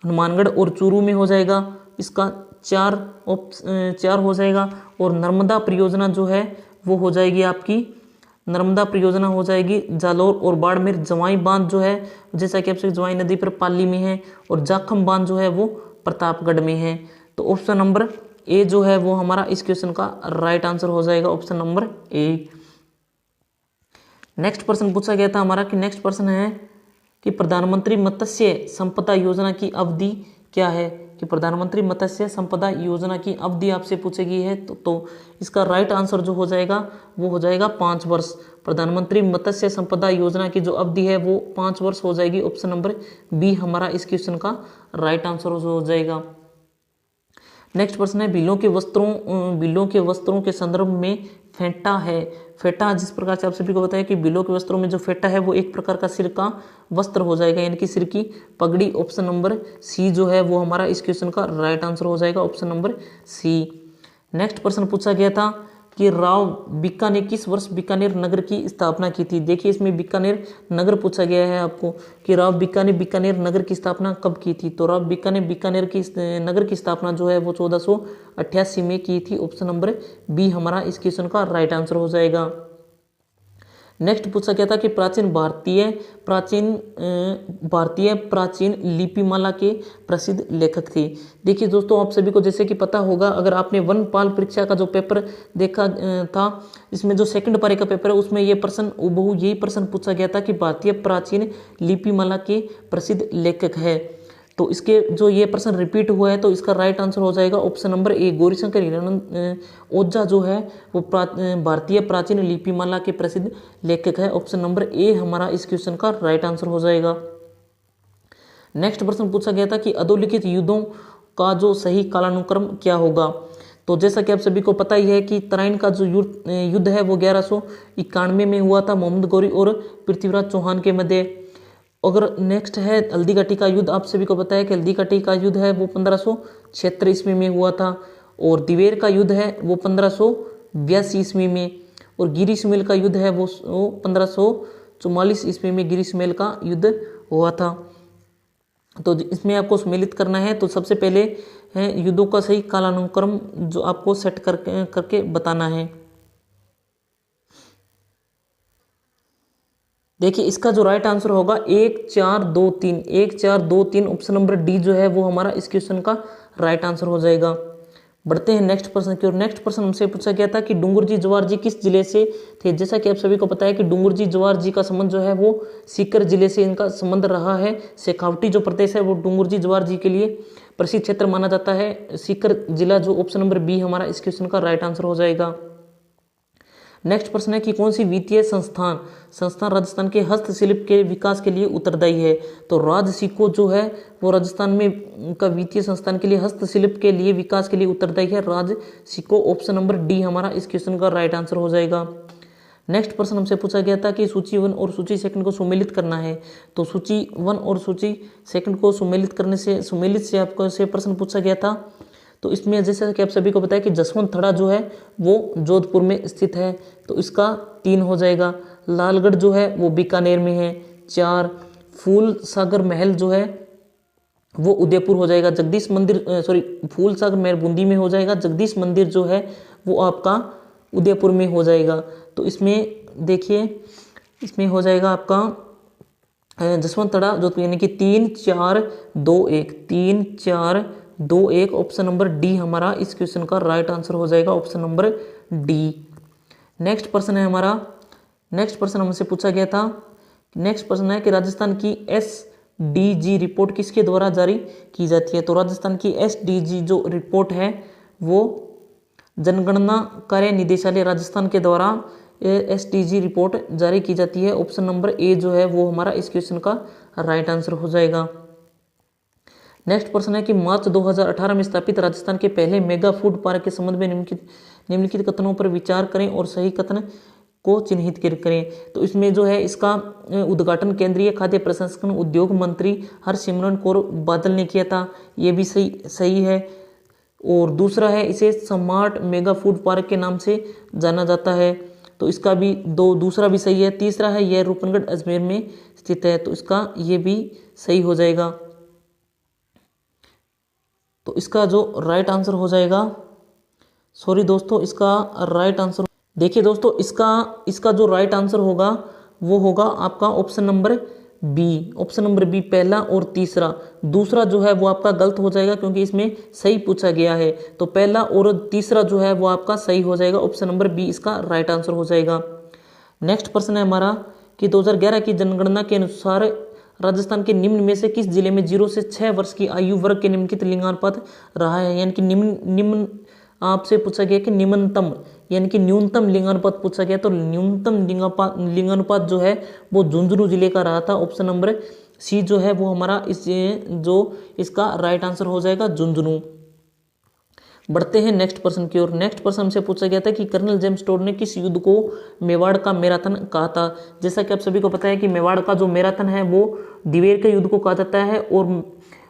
हनुमानगढ़ और चूरू में हो जाएगा, इसका 4 हो जाएगा। और नर्मदा परियोजना जो है वो हो जाएगी आपकी, नर्मदा परियोजना हो जाएगी जालोर और बाड़मेर। जवाई बांध जो है जैसा कि आपसे जवाई नदी पर पाली में है, और जाखम बांध जो है वो प्रतापगढ़ में है। तो ऑप्शन नंबर ए जो है वो हमारा इस क्वेश्चन का राइट आंसर हो जाएगा, ऑप्शन नंबर ए। नेक्स्ट प्रश्न पूछा गया था हमारा कि नेक्स्ट प्रश्न है कि प्रधानमंत्री मत्स्य संपदा योजना की अवधि क्या है, कि प्रधानमंत्री मत्स्य संपदा योजना की अवधि आपसे पूछी गई है। तो इसका राइट आंसर जो हो जाएगा वो हो जाएगा 5 वर्ष। प्रधानमंत्री मत्स्य संपदा योजना की जो अवधि है वो 5 वर्ष हो जाएगी, ऑप्शन नंबर बी हमारा इस क्वेश्चन का राइट आंसर हो जाएगा। नेक्स्ट प्रश्न है बिलों के वस्त्रों के संदर्भ में फेंटा है। फेटा जिस प्रकार से आप सभी को बताया कि बिलों के वस्त्रों में जो फेटा है वो एक प्रकार का सिर का वस्त्र हो जाएगा, यानी कि सिर की पगड़ी। ऑप्शन नंबर सी जो है वो हमारा इस क्वेश्चन का राइट आंसर हो जाएगा, ऑप्शन नंबर सी। नेक्स्ट प्रश्न पूछा गया था कि राव बीका ने किस वर्ष बीकानेर नगर की स्थापना की थी। देखिए इसमें बीकानेर नगर पूछा गया है आपको कि राव बीका ने बीकानेर नगर की स्थापना कब की थी। तो राव बीका ने बीकानेर की नगर की स्थापना जो है वो 1488 में की थी, ऑप्शन नंबर बी हमारा इस क्वेश्चन का राइट आंसर हो जाएगा। नेक्स्ट पूछा गया था कि भारतीय प्राचीन लिपिमाला के प्रसिद्ध लेखक थे। देखिए दोस्तों आप सभी को जैसे कि पता होगा, अगर आपने वनपाल परीक्षा का जो पेपर देखा था, इसमें जो सेकंड पारी का पेपर है उसमें ये प्रश्न हूबहू यही प्रश्न पूछा गया था कि भारतीय प्राचीन लिपिमाला के प्रसिद्ध लेखक है। तो इसके जो ये प्रश्न रिपीट हुआ है तो इसका राइट आंसर हो जाएगा option number A, Gaurishankar Hiranand Ojha जो है वो भारतीय प्राचीन लिपिमाला के प्रसिद्ध लेखक है। ऑप्शन नंबर ए हमारा इस क्वेश्चन का राइट आंसर हो जाएगा। नेक्स्ट प्रश्न पूछा गया था कि अधोलिखित युद्धों का जो सही कालानुक्रम क्या होगा। तो जैसा कि आप सभी को पता ही है कि तराइन का जो युद्ध है वो 1191 में हुआ था मोहम्मद गौरी और पृथ्वीराज चौहान के मध्य। अगर नेक्स्ट है हल्दीघाटी का युद्ध, आप सभी को पता है कि हल्दीघाटी का युद्ध है वो 1576 ईस्वी में हुआ था, और दिवेर का युद्ध है वो 1582 ईस्वी में, और गिरिशमेल का युद्ध है वो 1544 ईस्वी में गिरिशमेल का युद्ध हुआ था। तो इसमें आपको सम्मिलित करना है। तो सबसे पहले है युद्धों का सही कालानुक्रम जो आपको सेट करके बताना है। देखिए इसका जो राइट आंसर होगा 1 4 2 3, 1 4 2 3, ऑप्शन नंबर डी जो है वो हमारा इस क्वेश्चन का राइट आंसर हो जाएगा। बढ़ते हैं नेक्स्ट प्रश्न की ओर। नेक्स्ट प्रश्न हमसे पूछा गया था कि डूंगरजी जवार जी किस जिले से थे। जैसा कि आप सभी को पता है कि डूंगरजी जवार जी का संबंध जो है वो सीकर जिले से इनका संबंध रहा है। शेखावटी जो प्रदेश है वो डूंगरजी जवार जी के लिए प्रसिद्ध क्षेत्र माना जाता है, सीकर जिला, जो ऑप्शन नंबर बी हमारा इस क्वेश्चन का राइट आंसर हो जाएगा। नेक्स्ट प्रश्न है कि कौन सी वित्तीय संस्थान राजस्थान के हस्तशिल्प के विकास के लिए उत्तरदायी है। तो राजसिको जो है वो राजस्थान में का वित्तीय संस्थान के लिए हस्तशिल्प के लिए विकास के लिए उत्तरदायी है, राजसिको, ऑप्शन नंबर डी हमारा इस क्वेश्चन का राइट आंसर हो जाएगा। नेक्स्ट प्रश्न हमसे पूछा गया था कि सूची 1 और सूची 2 को सम्मिलित करना है। तो सूची 1 और सूची 2 को सम्मिलित से आपको से प्रश्न पूछा गया था। तो इसमें जैसे कि आप सभी को बताया कि जसवंत थड़ा जो है वो जोधपुर में स्थित है, तो इसका 3 हो जाएगा। लालगढ़ जो है वो बीकानेर में है, 4। फूल सागर महल जो है वो उदयपुर हो जाएगा। जगदीश मंदिर फूल सागर महल बूंदी में हो जाएगा। जगदीश मंदिर जो है वो आपका उदयपुर में हो जाएगा। तो इसमें देखिए इसमें हो जाएगा आपका जसवंत थड़ा जोधपुर, यानी कि 3 4 2 1, 3 4 2 1, ऑप्शन नंबर डी हमारा इस क्वेश्चन का राइट आंसर हो जाएगा, ऑप्शन नंबर डी। नेक्स्ट प्रश्न है हमारा, नेक्स्ट प्रश्न हमसे पूछा गया था। नेक्स्ट प्रश्न है कि राजस्थान की SDG रिपोर्ट किसके द्वारा जारी की जाती है। तो राजस्थान की SDG जो रिपोर्ट है वो जनगणना कार्य निदेशालय राजस्थान के द्वारा STG रिपोर्ट जारी की जाती है। ऑप्शन नंबर ए जो है वो हमारा इस क्वेश्चन का राइट आंसर हो जाएगा। नेक्स्ट प्रश्न है कि मार्च 2018 में स्थापित राजस्थान के पहले मेगा फूड पार्क के संबंध में निम्नलिखित कथनों पर विचार करें और सही कथन को चिन्हित करें। तो इसमें जो है इसका उद्घाटन केंद्रीय खाद्य प्रसंस्करण उद्योग मंत्री हरसिमरत कौर बादल ने किया था, ये भी सही है। और दूसरा है इसे स्मार्ट मेगा फूड पार्क के नाम से जाना जाता है, तो इसका भी दूसरा भी सही है। तीसरा है यह रूपनगढ़ अजमेर में स्थित है, तो इसका ये भी सही हो जाएगा। तो इसका जो राइट आंसर हो जाएगा, सॉरी दोस्तों, इसका राइट आंसर देखिए दोस्तों, इसका जो राइट आंसर होगा वो होगा आपका option number B. Option number B पहला और तीसरा। दूसरा जो है वो आपका गलत हो जाएगा क्योंकि इसमें सही पूछा गया है, तो पहला और तीसरा जो है वो आपका सही हो जाएगा। ऑप्शन नंबर बी इसका राइट आंसर हो जाएगा। नेक्स्ट प्रश्न है हमारा कि 2011 की जनगणना के अनुसार राजस्थान के निम्न में से किस जिले में 0 से 6 वर्ष की आयु वर्ग के निम्नलिखित लिंगानुपात रहा है। यानी कि निम्न आपसे पूछा गया कि निम्नतम यानी कि न्यूनतम लिंगानुपात पूछा गया, तो न्यूनतम लिंगानुपात जो है वो झुंझुनू जिले का रहा था। ऑप्शन नंबर सी जो है वो हमारा इसका राइट आंसर हो जाएगा, झुंझुनू। बढ़ते हैं नेक्स्ट प्रश्न की ओर। नेक्स्ट प्रश्न हमसे पूछा गया था कि कर्नल जेम्स टोड ने किस युद्ध को मेवाड़ का मैराथन कहा था। जैसा कि आप सभी को पता है कि मेवाड़ का जो मैराथन है वो दिवेर के युद्ध को कहा जाता है, और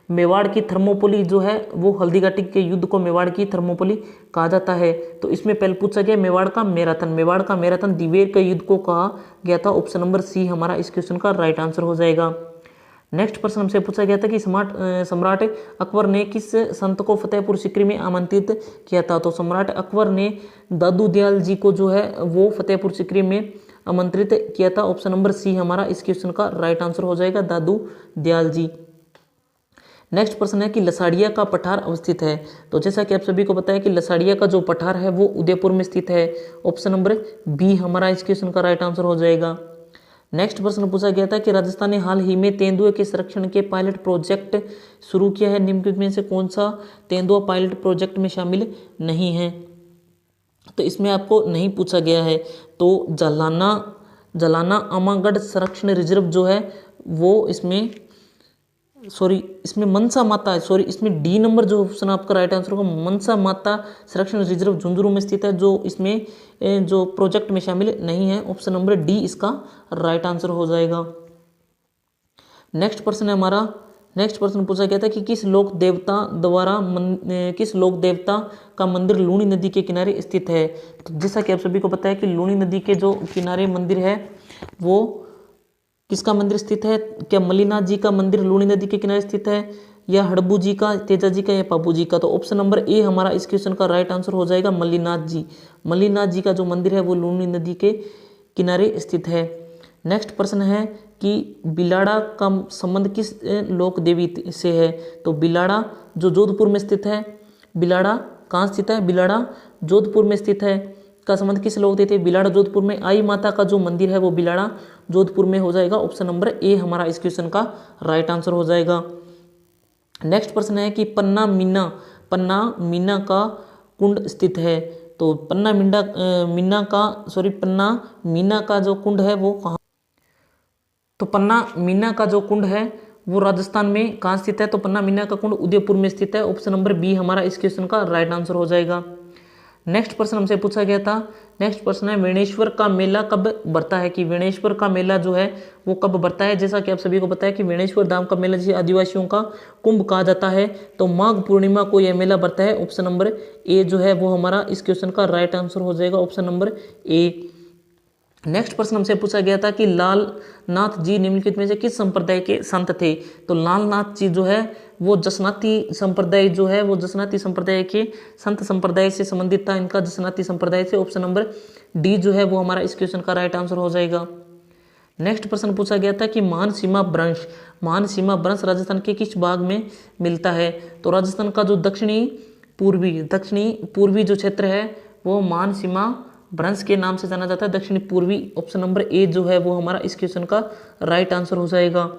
मेवाड़ की थर्मोपोली जो है वो हल्दीघाटी के युद्ध को मेवाड़ की थर्मोपोली कहा जाता है। तो इसमें पहले पूछा गया मेवाड़ का मैराथन दिवेर के युद्ध को कहा गया था। ऑप्शन नंबर सी हमारा इस क्वेश्चन का राइट आंसर हो जाएगा। नेक्स्ट प्रश्न हमसे पूछा गया था कि सम्राट अकबर ने किस संत को फतेहपुर सीकरी में आमंत्रित किया था। तो सम्राट अकबर ने दादू दयाल जी को जो है वो फतेहपुर सीकरी में आमंत्रित किया था। ऑप्शन नंबर सी हमारा इस क्वेश्चन का राइट आंसर हो जाएगा, दादू दयाल जी। नेक्स्ट प्रश्न है कि लसाड़िया का पठार अवस्थित है। तो जैसा कि आप सभी को पता है कि लसाड़िया का जो पठार है वो उदयपुर में स्थित है। ऑप्शन नंबर बी हमारा इस क्वेश्चन का राइट आंसर हो जाएगा। नेक्स्ट प्रश्न पूछा गया था कि राजस्थान ने हाल ही में तेंदुए के संरक्षण के पायलट प्रोजेक्ट शुरू किया है, निम्नलिखित में से कौन सा तेंदुआ पायलट प्रोजेक्ट में शामिल नहीं है। तो इसमें आपको नहीं पूछा गया है, तो जलाना आमागढ़ संरक्षण रिजर्व जो है वो इसमें मनसा माता है, इसमें डी नंबर जो ऑप्शन आपका राइट आंसर होगा, मनसा माता संरक्षण रिजर्व झुंझुनू में स्थित है, जो इसमें जो प्रोजेक्ट में शामिल नहीं है। ऑप्शन नंबर डी इसका राइट आंसर हो जाएगा। नेक्स्ट प्रश्न है हमारा, नेक्स्ट प्रश्न पूछा गया था कि किस लोक देवता का मंदिर लूणी नदी के किनारे स्थित है। तो जैसा कि आप सभी को पता है कि लूणी नदी के जो किनारे मंदिर है वो किसका मंदिर स्थित है। क्या मल्लीनाथ जी का मंदिर लूणी नदी के किनारे स्थित है, या हड़बू जी का, तेजा जी का, या पापू जी का। तो ऑप्शन नंबर ए हमारा इस क्वेश्चन का राइट आंसर हो जाएगा, मल्लीनाथ जी का जो मंदिर है वो लूणी नदी के किनारे स्थित है। नेक्स्ट प्रश्न है कि बिलाड़ा का संबंध किस लोक देवी से है। तो बिलाड़ा जो जोधपुर में स्थित है, बिलाड़ा कहाँ स्थित है, बिलाड़ा जोधपुर में स्थित है, का संबंध किस लोक देवी थे, बिलाड़ा जोधपुर में। आई माता का जो मंदिर है वो बिलाड़ा जोधपुर में हो जाएगा। ऑप्शन नंबर ए हमारा इस क्वेश्चन का राइट आंसर हो जाएगा। नेक्स्ट प्रश्न है कि पन्ना मीना का कुंड स्थित है। तो पन्ना मीना का जो कुंड है वो कहाँ, तो पन्ना मीना का जो कुंड है वो राजस्थान में कहाँ स्थित है। तो पन्ना मीना का कुंड उदयपुर में स्थित है। ऑप्शन नंबर बी हमारा इस क्वेश्चन का राइट आंसर हो जाएगा। नेक्स्ट प्रश्न हमसे पूछा गया था, नेक्स्ट प्रश्न है वेणेश्वर का मेला कब बढ़ता है। कि वेणेश्वर का मेला जो है वो कब बढ़ता है। जैसा कि आप सभी को पता है कि वेणेश्वर धाम का मेला जिसे आदिवासियों का कुंभ कहा जाता है, तो माघ पूर्णिमा को यह मेला बढ़ता है। ऑप्शन नंबर ए जो है वो हमारा इस क्वेश्चन का राइट आंसर हो जाएगा, ऑप्शन नंबर ए। नेक्स्ट प्रश्न हमसे पूछा गया था कि लालनाथ जी निम्नलिखित में से किस संप्रदाय के संत थे। तो लालनाथ जी जो है वो जसनाती संप्रदाय के संत संप्रदाय से संबंधित था, इनका जसनाती संप्रदाय से। ऑप्शन नंबर डी जो है वो हमारा इस क्वेश्चन का राइट आंसर हो जाएगा। नेक्स्ट प्रश्न पूछा गया था कि महान सीमा भ्रंश राजस्थान के किस भाग में मिलता है। तो राजस्थान का जो दक्षिणी पूर्वी जो क्षेत्र है वो महान सीमा भ्रंश के नाम से जाना जाता है, दक्षिणी पूर्वी। ऑप्शन नंबर ए जो है वो हमारा इस क्वेश्चन का राइट आंसर हो जाएगा।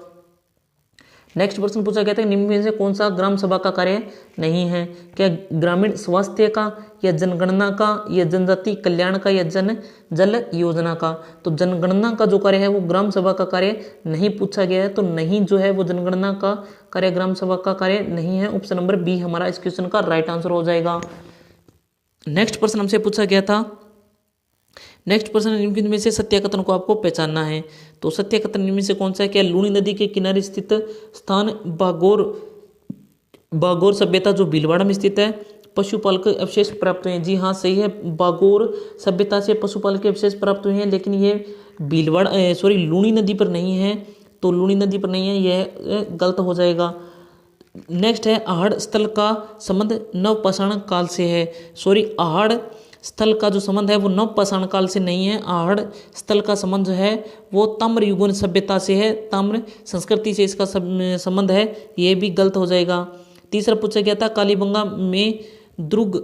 नेक्स्ट प्रश्न पूछा गया था कि निम्न में से कौन सा ग्राम सभा का कार्य नहीं है? क्या ग्रामीण स्वास्थ्य का, या जनगणना का, या जनजाति कल्याण का, या जन जल योजना का? तो जनगणना का जो कार्य है वो ग्राम सभा का कार्य नहीं पूछा गया है, तो नहीं जो है वो जनगणना का कार्य ग्राम सभा का कार्य नहीं है। ऑप्शन नंबर बी हमारा इस क्वेश्चन का राइट आंसर हो जाएगा। नेक्स्ट प्रश्न हमसे पूछा गया था, नेक्स्ट प्रश्न निम्न में से सत्य कथन को आपको पहचानना है। तो सत्य कथन निम्न में से कौन सा है? क्या लूणी नदी के किनारे स्थित स्थान बागोर सभ्यता जो भीलवाड़ा में स्थित है पशुपाल के अवशेष प्राप्त हुए हैं? जी हाँ, सही है, बागोर सभ्यता से पशुपाल के अवशेष प्राप्त हुए हैं, लेकिन ये लूणी नदी पर नहीं है, तो लूणी नदी पर नहीं है, यह गलत हो जाएगा। नेक्स्ट है आहड़ स्थल का संबंध नवपाषाण काल से है। आहड़ स्थल का जो संबंध है वो नवपाषाण काल से नहीं है, आहड़ स्थल का संबंध जो है वो ताम्र युगीन सभ्यता से है, ताम्र संस्कृति से इसका संबंध है, ये भी गलत हो जाएगा। तीसरा पूछा गया था कालीबंगा में दुर्ग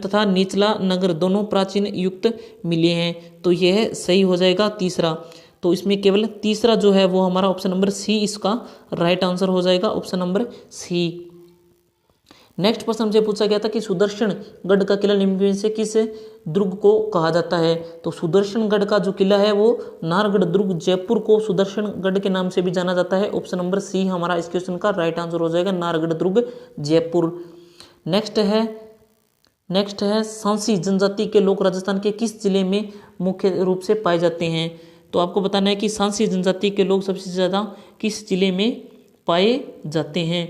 तथा निचला नगर दोनों प्राचीन युक्त मिले हैं, तो यह सही हो जाएगा तीसरा। तो इसमें केवल तीसरा जो है वो हमारा ऑप्शन नंबर सी इसका राइट आंसर हो जाएगा, ऑप्शन नंबर सी। नेक्स्ट प्रश्न हमसे पूछा गया था कि सुदर्शन गढ़ का किला निम्न में से किस दुर्ग को कहा जाता है? तो सुदर्शन गढ़ का जो किला है वो नाहरगढ़ दुर्ग जयपुर को सुदर्शन गढ़ के नाम से भी जाना जाता है, ऑप्शन नंबर सी हमारा इस क्वेश्चन का राइट आंसर हो जाएगा, नाहरगढ़ दुर्ग जयपुर। नेक्स्ट है सांसी जनजाति के लोग राजस्थान के किस जिले में मुख्य रूप से पाए जाते हैं? तो आपको बताना है कि सांसी जनजाति के लोग सबसे ज़्यादा किस जिले में पाए जाते हैं?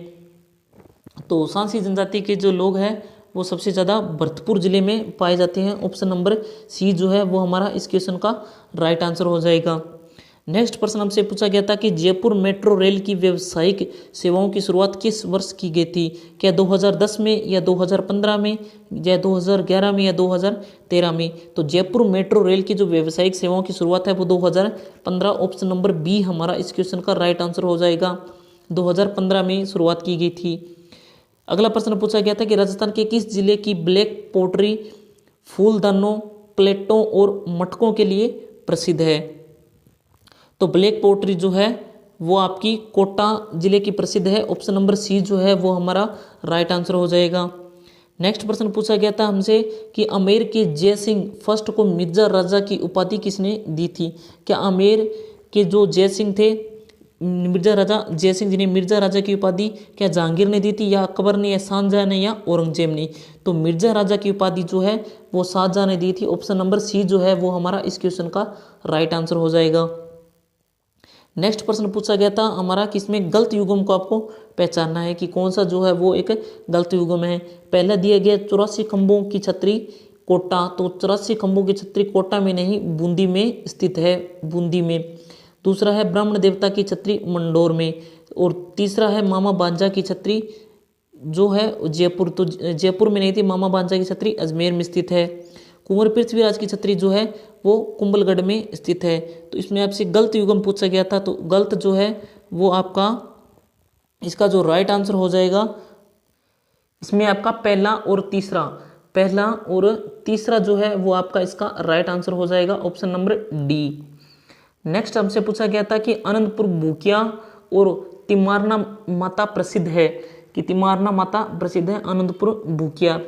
तो सांसी जनजाति के जो लोग हैं वो सबसे ज़्यादा भरतपुर जिले में पाए जाते हैं, ऑप्शन नंबर सी जो है वो हमारा इस क्वेश्चन का राइट आंसर हो जाएगा। नेक्स्ट प्रश्न हमसे पूछा गया था कि जयपुर मेट्रो रेल की व्यावसायिक सेवाओं की शुरुआत किस वर्ष की गई थी? क्या 2010 में, या 2015 में, या 2011 में, या 2013 में? तो जयपुर मेट्रो रेल की जो व्यावसायिक सेवाओं की शुरुआत है वो 2015, ऑप्शन नंबर बी हमारा इस क्वेश्चन का राइट आंसर हो जाएगा, 2015 में शुरुआत की गई थी। अगला प्रश्न पूछा गया था कि राजस्थान के किस जिले की ब्लैक पोट्री फूलदानों, प्लेटों और मटकों के लिए प्रसिद्ध है? तो ब्लैक पोट्री जो है वो आपकी कोटा जिले की प्रसिद्ध है, ऑप्शन नंबर सी जो है वो हमारा राइट आंसर हो जाएगा। नेक्स्ट प्रश्न पूछा गया था हमसे कि आमेर के जय सिंह फर्स्ट को मिर्जा राजा की उपाधि किसने दी थी? क्या आमेर के जो जय सिंह थे, मिर्जा राजा जय सिंह जी ने मिर्जा राजा की उपाधि क्या जहांगीर ने दी थी, या अकबर ने, या शाहजहां ने, या औरंगजेब ने? तो मिर्जा राजा की उपाधि जो है वो शाहजहां ने दी थी, ऑप्शन नंबर सी जो है वो हमारा इस क्वेश्चन का राइट आंसर हो जाएगा। नेक्स्ट प्रश्न पूछा गया था हमारा कि इसमें गलत युग्म को आपको पहचानना है कि कौन सा जो है वो एक गलत युग्म है। पहला दिया गया 84 खंभों की छतरी कोटा, तो 84 खंभों की छतरी कोटा में नहीं बूंदी में स्थित है, बूंदी में। दूसरा है ब्राह्मण देवता की छतरी मंडोर में, और तीसरा है मामा बांजा की छतरी जो है जयपुर, तो जयपुर में नहीं थी, मामा बांजा की छतरी अजमेर में स्थित है। कुंवर पृथ्वीराज की छतरी जो है वो कुंभलगढ़ में स्थित है। तो इसमें आपसे गलत युग्म पूछा गया था, तो गलत जो है वो आपका इसका जो राइट आंसर हो जाएगा, इसमें आपका पहला और तीसरा जो है वो आपका इसका राइट आंसर हो जाएगा, ऑप्शन नंबर डी। नेक्स्ट हमसे पूछा गया था कि अनंतपुर भूकिया और तिमारना माता प्रसिद्ध है, कि तिमारना माता प्रसिद्ध है अनंतपुर भूकिया।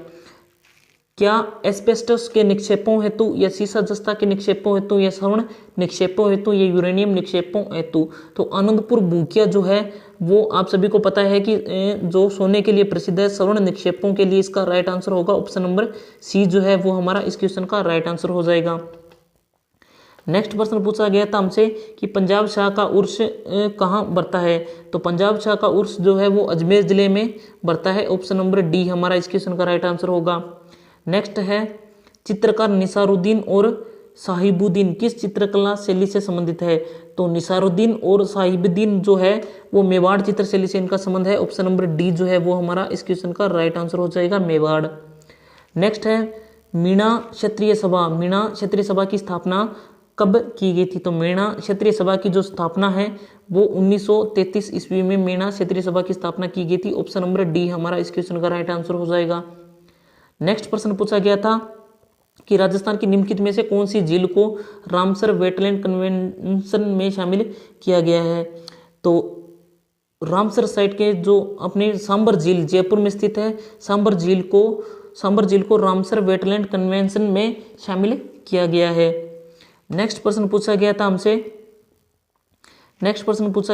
क्या एस्बेस्टस के निक्षेपों हेतु, या सीसा जस्ता के निक्षेपों हेतु, या स्वर्ण निक्षेपों हेतु, या यूरेनियम निक्षेपों हेतु? तो अनंतपुर भूकिया जो है वो आप सभी को पता है कि जो सोने के लिए प्रसिद्ध है, स्वर्ण निक्षेपों के लिए इसका राइट आंसर होगा, ऑप्शन नंबर सी जो है वो हमारा इस क्वेश्चन का राइट आंसर हो जाएगा। नेक्स्ट प्रश्न पूछा गया था हमसे कि पंजाब शाह का उर्स कहाँ बरता है? तो पंजाब शाह का उर्स जो है वो अजमेर जिले में बरता है, ऑप्शन नंबर डी हमारा इस क्वेश्चन का राइट आंसर होगा। नेक्स्ट है चित्रकार निसारुद्दीन और साहिबुद्दीन किस चित्रकला शैली से संबंधित है? तो निसारुद्दीन और साहिबुद्दीन जो है वो मेवाड़ चित्र शैली से इनका संबंध है, ऑप्शन नंबर डी जो है वो हमारा इस क्वेश्चन का राइट आंसर हो जाएगा, मेवाड़। नेक्स्ट है मीणा क्षत्रिय सभा, मीणा क्षत्रिय सभा की स्थापना कब की गई थी? तो मीणा क्षत्रिय सभा की जो स्थापना है वो 1933 ईस्वी में मीणा क्षत्रिय सभा की स्थापना की गई थी, ऑप्शन नंबर डी हमारा इस क्वेश्चन का राइट आंसर हो जाएगा। नेक्स्ट प्रश्न पूछा गया था कि राजस्थान की निम्नलिखित में से कौन सी झील को रामसर वेटलैंड कन्वेंशन में शामिल किया गया है? तो रामसर साइट के जो अपनी सांबर झील जयपुर में स्थित है, सांबर झील को रामसर वेटलैंड कन्वेंशन में शामिल किया गया है। नेक्स्ट प्रश्न पूछा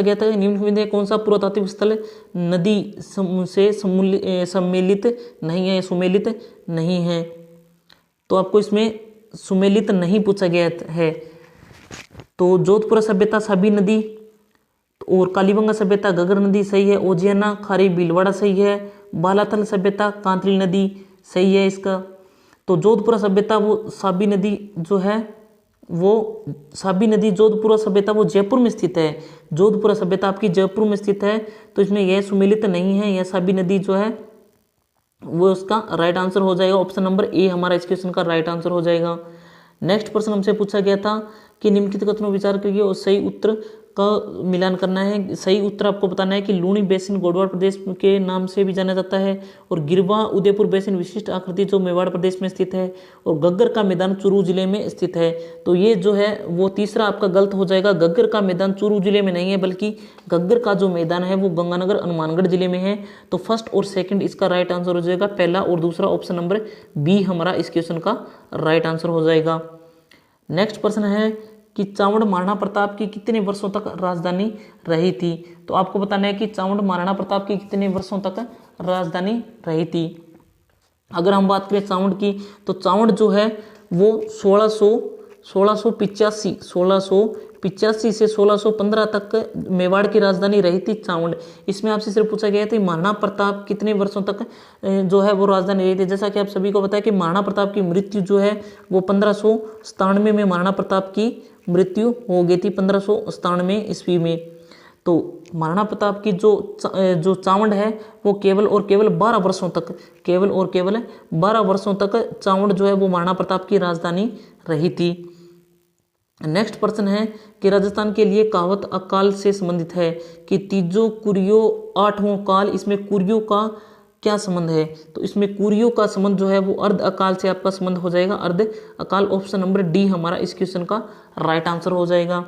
गया था निम्न में कौन सा पुरातात्विक स्थल नदी से सम्मिलित नहीं है। तो आपको इसमें सुमेलित नहीं पूछा गया है। तो जोधपुर सभ्यता साबी नदी और कालीबंगा सभ्यता घग्गर नदी सही है। ओजियाना खारी भीलवाड़ा सही है। बालाथल सभ्यता कांतली नदी सही है इसका। तो जोधपुर सभ्यता वो साबी नदी जो है वो साबी नदी जोधपुर सभ्यता वो जयपुर में स्थित है। जोधपुर सभ्यता आपकी जयपुर में स्थित है, तो इसमें यह सुमेलित नहीं है। यह साबी नदी जो है वो उसका राइट आंसर हो जाएगा। ऑप्शन नंबर ए हमारा इस क्वेश्चन का राइट आंसर हो जाएगा। नेक्स्ट प्रश्न हमसे पूछा गया था कि निम्नलिखित कथनों विचार करिए और सही उत्तर का मिलान करना है। सही उत्तर आपको बताना है कि लूणी बेसिन गोडवाड़ प्रदेश के नाम से भी जाना जाता है, और गिरवा उदयपुर बेसिन विशिष्ट आकृति जो मेवाड़ प्रदेश में स्थित है, और गग्गर का मैदान चूरू जिले में स्थित है। तो ये जो है वो तीसरा आपका गलत हो जाएगा। गग्गर का मैदान चूरू जिले में नहीं है, बल्कि गग्गर का जो मैदान है वो गंगानगर हनुमानगढ़ जिले में है। तो फर्स्ट और सेकंड इसका राइट आंसर हो जाएगा। पहला और दूसरा ऑप्शन नंबर बी हमारा इस क्वेश्चन का राइट आंसर हो जाएगा। नेक्स्ट प्रश्न है कि चावड़ महाराणा प्रताप की कितने वर्षों तक राजधानी रही थी। तो आपको बताना है कि चावड़ महाराणा प्रताप की कितने वर्षों तक राजधानी रही थी। अगर हम बात करें चावड़ की, तो चावड़ जो है वो 1685 से 1615 तक मेवाड़ की राजधानी रही थी चावड़। इसमें आपसे सिर्फ पूछा गया था महाराणा प्रताप कितने वर्षों तक जो है वो राजधानी रही थी। जैसा कि आप सभी को पता है कि महाराणा प्रताप की मृत्यु जो है वो 1597 में महाराणा प्रताप की मृत्यु हो गई थी, 1597 ईस्वी में। तो महाराणा प्रताप की जो चावड़ है वो केवल 12 वर्षों तक चावड़ जो है वो महाराणा प्रताप की राजधानी रही थी। नेक्स्ट प्रश्न है कि राजस्थान के लिए कहावत अकाल से संबंधित है कि तीजो कुरियो आठवां काल, इसमें कुरियो का क्या संबंध है। तो इसमें कुरियो का संबंध जो है वो अर्ध अकाल से आपका संबंध हो जाएगा। अर्ध अकाल ऑप्शन नंबर डी हमारा इस क्वेश्चन का राइट आंसर हो जाएगा।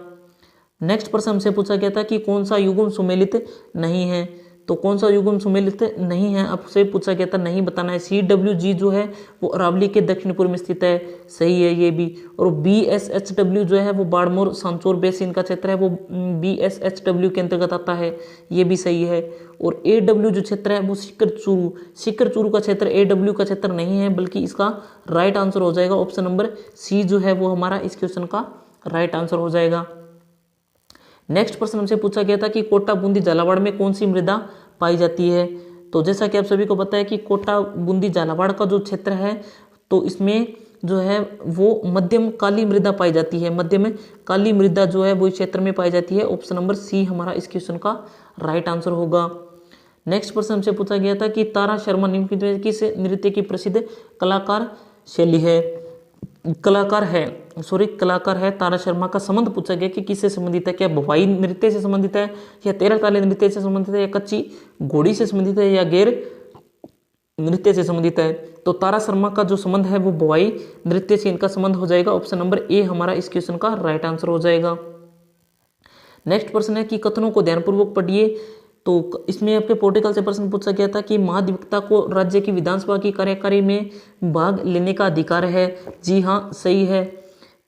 नेक्स्ट प्रश्न हमसे पूछा गया था कि कौन सा युग्म सुमेलित नहीं है। तो कौन सा युग्म सुमेलित नहीं है आपसे पूछा गया था, नहीं बताना है। CWG जो है वो अरावली के दक्षिण पूर्व में स्थित है, सही है ये भी। और BSHW जो है वो बाड़मोर सांचौर बेसिन का क्षेत्र है, वो BSHW के अंतर्गत आता है, ये भी सही है। और AW जो क्षेत्र है वो सिकर चूरू का क्षेत्र AW का क्षेत्र नहीं है, बल्कि इसका राइट आंसर हो जाएगा ऑप्शन नंबर सी जो है वो हमारा इस क्वेश्चन का राइट आंसर हो जाएगा। नेक्स्ट प्रश्न हमसे पूछा गया था कि कोटा बूंदी झालावाड़ में कौन सी मृदा पाई जाती है। तो जैसा कि आप सभी को पता है कि कोटा बूंदी झालावाड़ का जो क्षेत्र है तो इसमें जो है वो मध्यम काली मृदा पाई जाती है। मध्यम काली मृदा जो है वो इस क्षेत्र में पाई जाती है। ऑप्शन नंबर सी हमारा इस क्वेश्चन का राइट आंसर होगा। नेक्स्ट प्रश्न हमसे पूछा गया था कि तारा शर्मा निम्नलिखित में किस नृत्य की प्रसिद्ध कलाकार है तारा शर्मा का संबंध पूछा गया कि किससे संबंधित है। क्या भवाई नृत्य से संबंधित है, या तेरह ताले नृत्य से संबंधित है, या कच्ची घोड़ी से संबंधित है, या गैर नृत्य से संबंधित है। तो तारा शर्मा का जो संबंध है वो भवाई नृत्य से इनका संबंध हो जाएगा। ऑप्शन नंबर ए हमारा इस क्वेश्चन का राइट आंसर हो जाएगा। नेक्स्ट प्रश्न है कि कथनों को ध्यानपूर्वक पढ़िए। तो इसमें आपके पॉलिटिकल से प्रश्न पूछा गया था कि महाधिवक्ता को राज्य की विधानसभा की कार्यकारी में भाग लेने का अधिकार है। जी हाँ, सही है,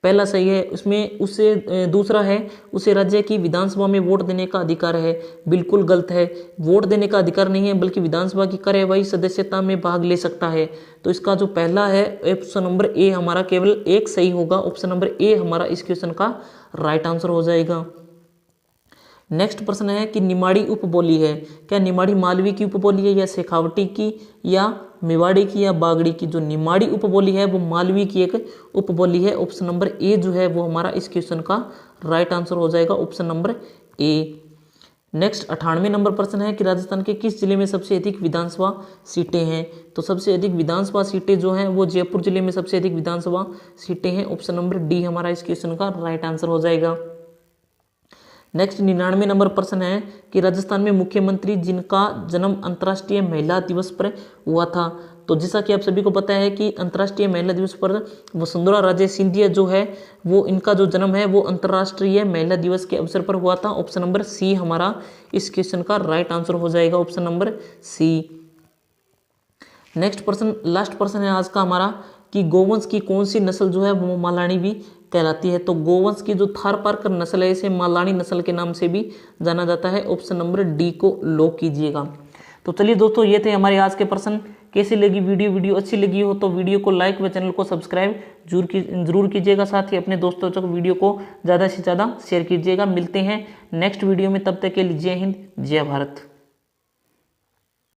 पहला सही है। उसमें उससे दूसरा है उसे राज्य की विधानसभा में वोट देने का अधिकार है, बिल्कुल गलत है। वोट देने का अधिकार नहीं है, बल्कि विधानसभा की कार्यवाही सदस्यता में भाग ले सकता है। तो इसका जो पहला है ऑप्शन नंबर ए हमारा केवल एक सही होगा। ऑप्शन नंबर ए हमारा इस क्वेश्चन का राइट आंसर हो जाएगा। नेक्स्ट प्रश्न है कि निमाड़ी उपबोली है। क्या निमाड़ी मालवी की उपबोली है, या शेखावटी की, या मेवाड़ी की, या बागड़ी की। जो निमाड़ी उपबोली है वो मालवी की एक उपबोली है। ऑप्शन नंबर ए जो है वो हमारा इस क्वेश्चन का राइट आंसर हो जाएगा। ऑप्शन नंबर ए। नेक्स्ट 98 नंबर प्रश्न है कि राजस्थान के किस जिले में सबसे अधिक विधानसभा सीटें हैं। तो सबसे अधिक विधानसभा सीटें जो हैं वो जयपुर जिले में सबसे अधिक विधानसभा सीटें हैं। ऑप्शन नंबर डी हमारा इस क्वेश्चन का राइट आंसर हो जाएगा। नेक्स्ट 99 नंबर प्रश्न है कि राजस्थान में मुख्यमंत्री जिनका जन्म अंतर्राष्ट्रीय महिला दिवस पर हुआ था। तो जैसा कि आप सभी को पता है कि अंतर्राष्ट्रीय महिला दिवस पर वसुंधरा राजे सिंधिया जो है वो इनका जो जन्म है वो अंतर्राष्ट्रीय महिला दिवस के अवसर पर हुआ था। ऑप्शन नंबर सी हमारा इस क्वेश्चन का राइट आंसर हो जाएगा, ऑप्शन नंबर सी। नेक्स्ट प्रश्न, लास्ट प्रश्न है आज का हमारा कि गोवंश की कौन सी नस्ल जो है वो मालानी भी कहलाती है। तो गोवंश की जो थारपारकर नस्ल है इसे मालानी नस्ल के नाम से भी जाना जाता है, ऑप्शन नंबर डी को लॉक कीजिएगा। तो चलिए दोस्तों, ये थे हमारे आज के प्रश्न। कैसी लगी वीडियो अच्छी लगी हो तो वीडियो को लाइक व चैनल को सब्सक्राइब जरूर कीजिएगा। साथ ही अपने दोस्तों तक वीडियो को ज़्यादा से ज़्यादा शेयर कीजिएगा। मिलते हैं नेक्स्ट वीडियो में, तब तक के लिए जय हिंद जय भारत।